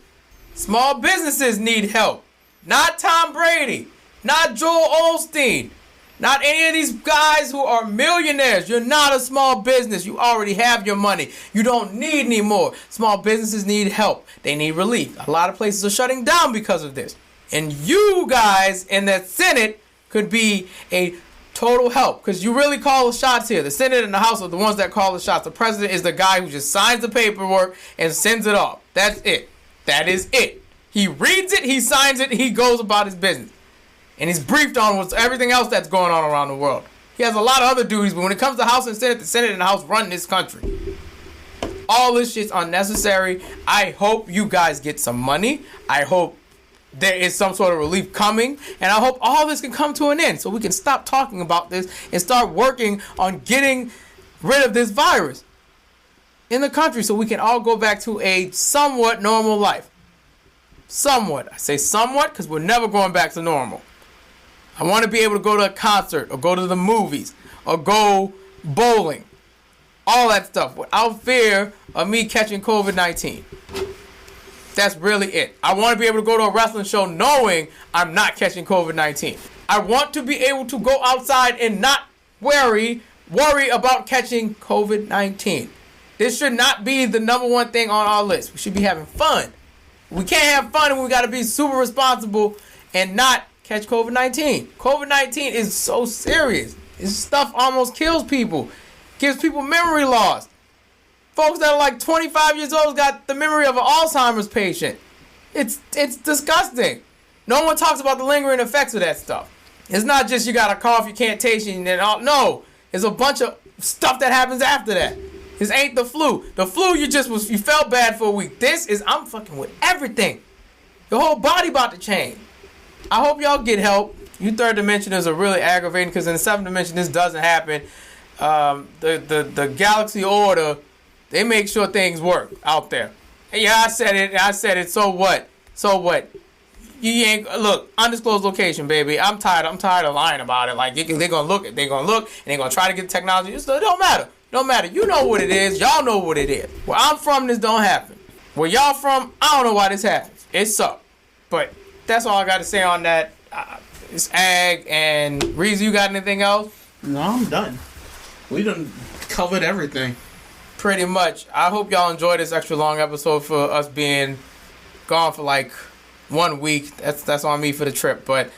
Small businesses need help. Not Tom Brady. Not Joel Osteen. Not any of these guys who are millionaires. You're not a small business. You already have your money. You don't need any more. Small businesses need help. They need relief. A lot of places are shutting down because of this. And you guys in that Senate could be a Total help, because you really call the shots here. The Senate and the House are the ones that call the shots. The president is the guy who just signs the paperwork and sends it off. That's it. That is it. He reads it, he signs it, he goes about his business. And he's briefed on what's everything else that's going on around the world. He has a lot of other duties, but when it comes to House and Senate, the Senate and the House run this country. All this shit's unnecessary. I hope you guys get some money. I hope there is some sort of relief coming, and I hope all this can come to an end so we can stop talking about this and start working on getting rid of this virus in the country so we can all go back to a somewhat normal life. Somewhat. I say somewhat because we're never going back to normal. I want to be able to go to a concert or go to the movies or go bowling. All that stuff without fear of me catching COVID-19. That's really it. I want to be able to go to a wrestling show knowing I'm not catching COVID-19. I want to be able to go outside and not worry about catching COVID-19. This should not be the number one thing on our list. We should be having fun. We can't have fun and we got to be super responsible and not catch COVID-19. COVID-19 is so serious. This stuff almost kills people. Gives people memory loss. Folks that are like 25 years old got the memory of an Alzheimer's patient. It's disgusting. No one talks about the lingering effects of that stuff. It's not just you got a cough, you can't taste it, and all. No, there's a bunch of stuff that happens after that. This ain't the flu. The flu, you felt bad for a week. This is, I'm fucking with everything. Your whole body about to change. I hope y'all get help. You third dimensioners are really aggravating because in the seventh dimension this doesn't happen. The galaxy order, they make sure things work out there. And yeah, I said it. So what? You ain't look. Undisclosed location, baby. I'm tired of lying about it. Like they're gonna look, and they're gonna try to get the technology. It don't matter. Don't matter. You know what it is. Y'all know what it is. Where I'm from, this don't happen. Where y'all from, I don't know why this happens. It sucks. But that's all I got to say on that. It's Ag and Reezy. You got anything else? No, I'm done. We done covered everything. Pretty much. I hope y'all enjoyed this extra long episode for us being gone for like 1 week. That's on me for the trip. But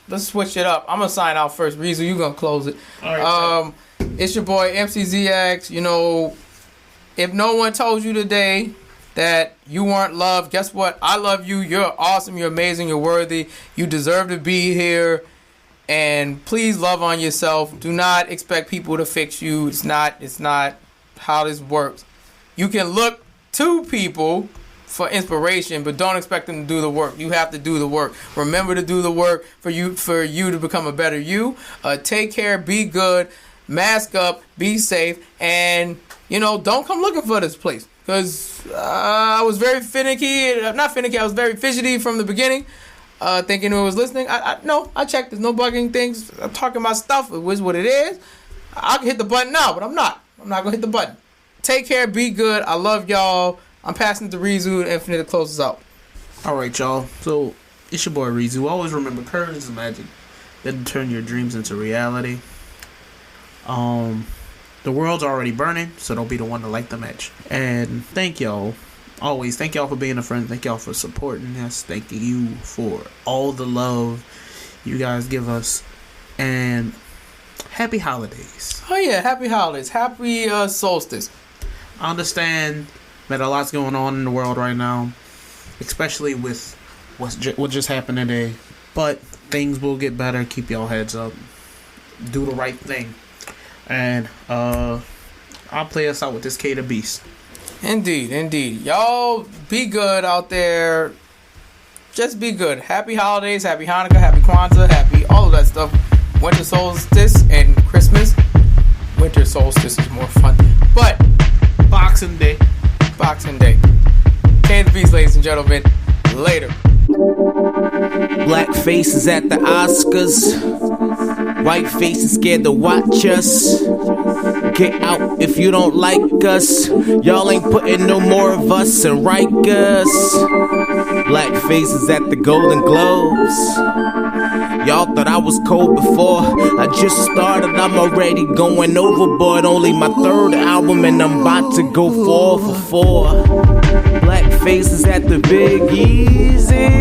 let's switch it up. I'm gonna sign out first. Reezy, you gonna close it. All right. It's your boy MCZX. You know, if no one told you today that you weren't loved, guess what? I love you. You're awesome. You're amazing. You're worthy. You deserve to be here. And please love on yourself. Do not expect people to fix you. It's not how this works. You can look to people for inspiration, but don't expect them to do the work. You have to do the work. Remember to do the work for you to become a better you. Take care. Be good. Mask up. Be safe. And, don't come looking for this place. Because I was very finicky. Not finicky. I was very fidgety from the beginning. Thinking who was listening. I checked. There's no bugging things. I'm talking about stuff. It was what it is. I can hit the button now, but I'm not. I'm not going to hit the button. Take care. Be good. I love y'all. I'm passing it to Reezu Infinite to close us out. All right, y'all. So, it's your boy Reezu. Always remember, courage is magic that can turn your dreams into reality. The world's already burning, so don't be the one to light the match. And thank y'all. Always, thank y'all for being a friend. Thank y'all for supporting us. Thank you for all the love you guys give us. And happy holidays. Oh, yeah. Happy holidays. Happy solstice. I understand that a lot's going on in the world right now, especially with what just happened today. But things will get better. Keep y'all heads up. Do the right thing. And I'll play us out with this Kaye The Beast. Indeed. Y'all be good out there. Just be good. Happy holidays, happy Hanukkah, happy Kwanzaa, happy all of that stuff. Winter solstice and Christmas. Winter solstice is more fun. But Boxing Day. Kaye The Beast, ladies and gentlemen. Later. Black faces at the Oscars. White faces scared to watch us. Get out if you don't like us. Y'all ain't putting no more of us in Rikers. Black faces at the Golden Globes. Y'all thought I was cold before. I just started, I'm already going overboard. Only my third album and I'm about to go 4 for 4. Black faces at the Big Easies.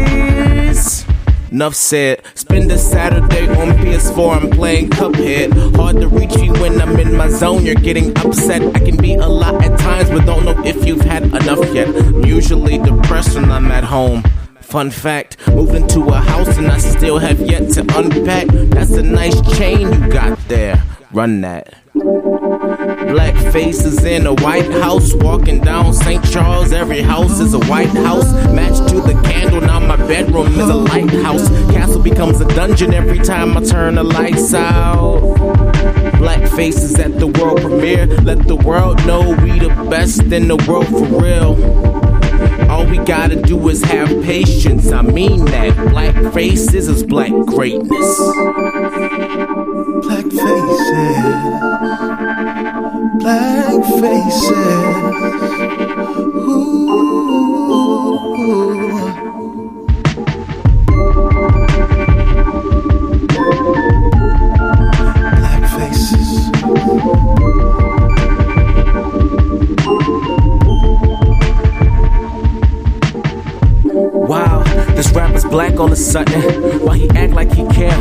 Enough said. Spend a Saturday on PS4, I'm playing Cuphead. Hard to reach me when I'm in my zone, you're getting upset. I can be a lot at times, but don't know if you've had enough yet. I'm usually depressed when I'm at home. Fun fact, moving to a house and I still have yet to unpack. That's a nice chain you got there. Run that. Black faces in a White House, walking down St. Charles. Every house is a White House. Matched to the candle, now my bedroom is a lighthouse. Castle becomes a dungeon every time I turn the lights out. Black faces at the world premiere. Let the world know we the best in the world for real. All we gotta do is have patience. I mean that. Black faces is black greatness. Black faces, black faces. Ooh. Black faces. Wow, this rapper's black all of a sudden. Why he act like he care?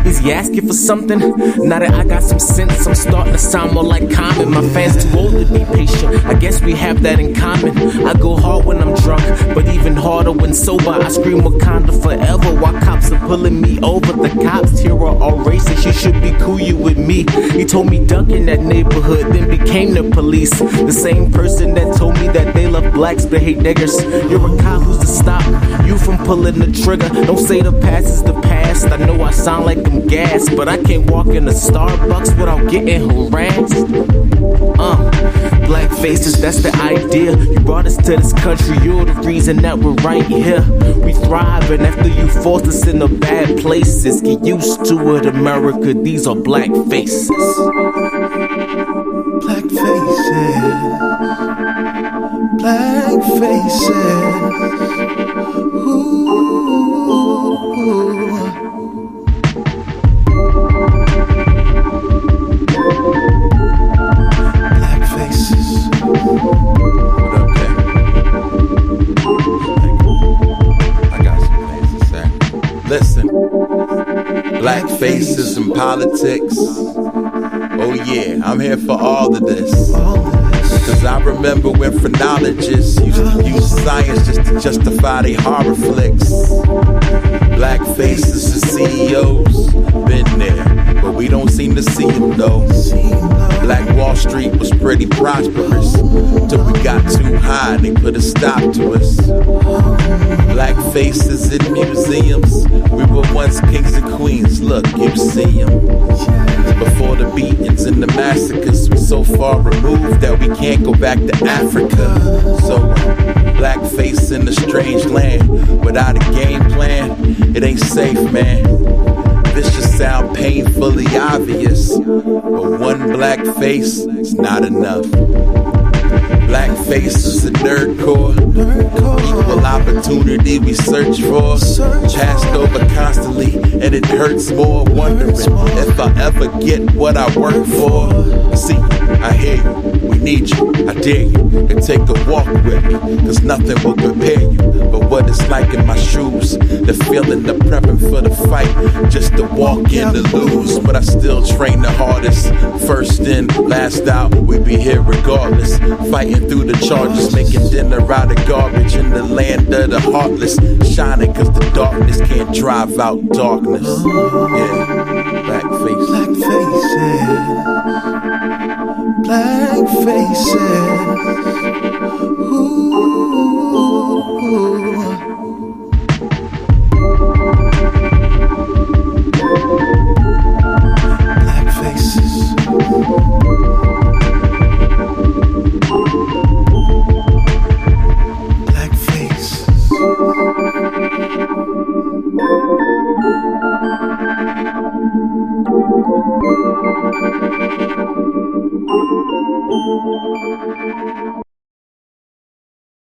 Is he asking for something? Now that I got some sense, I'm starting to sound more like Common. My fans too old to be patient, I guess we have that in common. I go hard when I'm drunk, but even harder when sober. I scream Wakanda forever while cops are pulling me over. The cops here are all racist, you should be cool you with me. He told me duck in that neighborhood, then became the police. The same person that told me that they love blacks but hate niggers. You're a cop who's to stop you from pulling the trigger. Don't say the past is the past. I know I sound like I'm gas, but I can't walk in a Starbucks without getting harassed. Black faces, that's the idea. You brought us to this country, you're the reason that we're right here. We thrive, and after you forced us into bad places, get used to it, America. These are black faces. Black faces, black faces. Ooh. Black faces. What up, Kay? I got some things to say. Listen, black faces and politics. Oh yeah, I'm here for all of this. Cause I remember when phrenologists used to use science just to justify their horror flicks. Black faces and CEOs, been there, but we don't seem to see them though. Black Wall Street was pretty prosperous, till we got too high and they put a stop to us. Black faces in museums, we were once kings and queens, look, you see them. Before the beatings and the massacres, we're so far removed that we can't go back to Africa. So, black face in a strange land, without a game plan, it ain't safe, man. This should sound painfully obvious, but one black face is not enough. Black faces and nerdcore, equal opportunity we search for, passed over constantly, and it hurts more wondering if I ever get what I work for. See, I hear you, we need you, I dare you, and take a walk with me, cause nothing will prepare you but what it's like in my shoes, the feeling, the prepping for the fight, just to walk in to lose, but I still train the hardest, first in, last out, we be here regardless, fighting through the charges, making dinner out of garbage in the land of the heartless, shining cause the darkness can't drive out darkness. Yeah, black face. Black faces, black faces.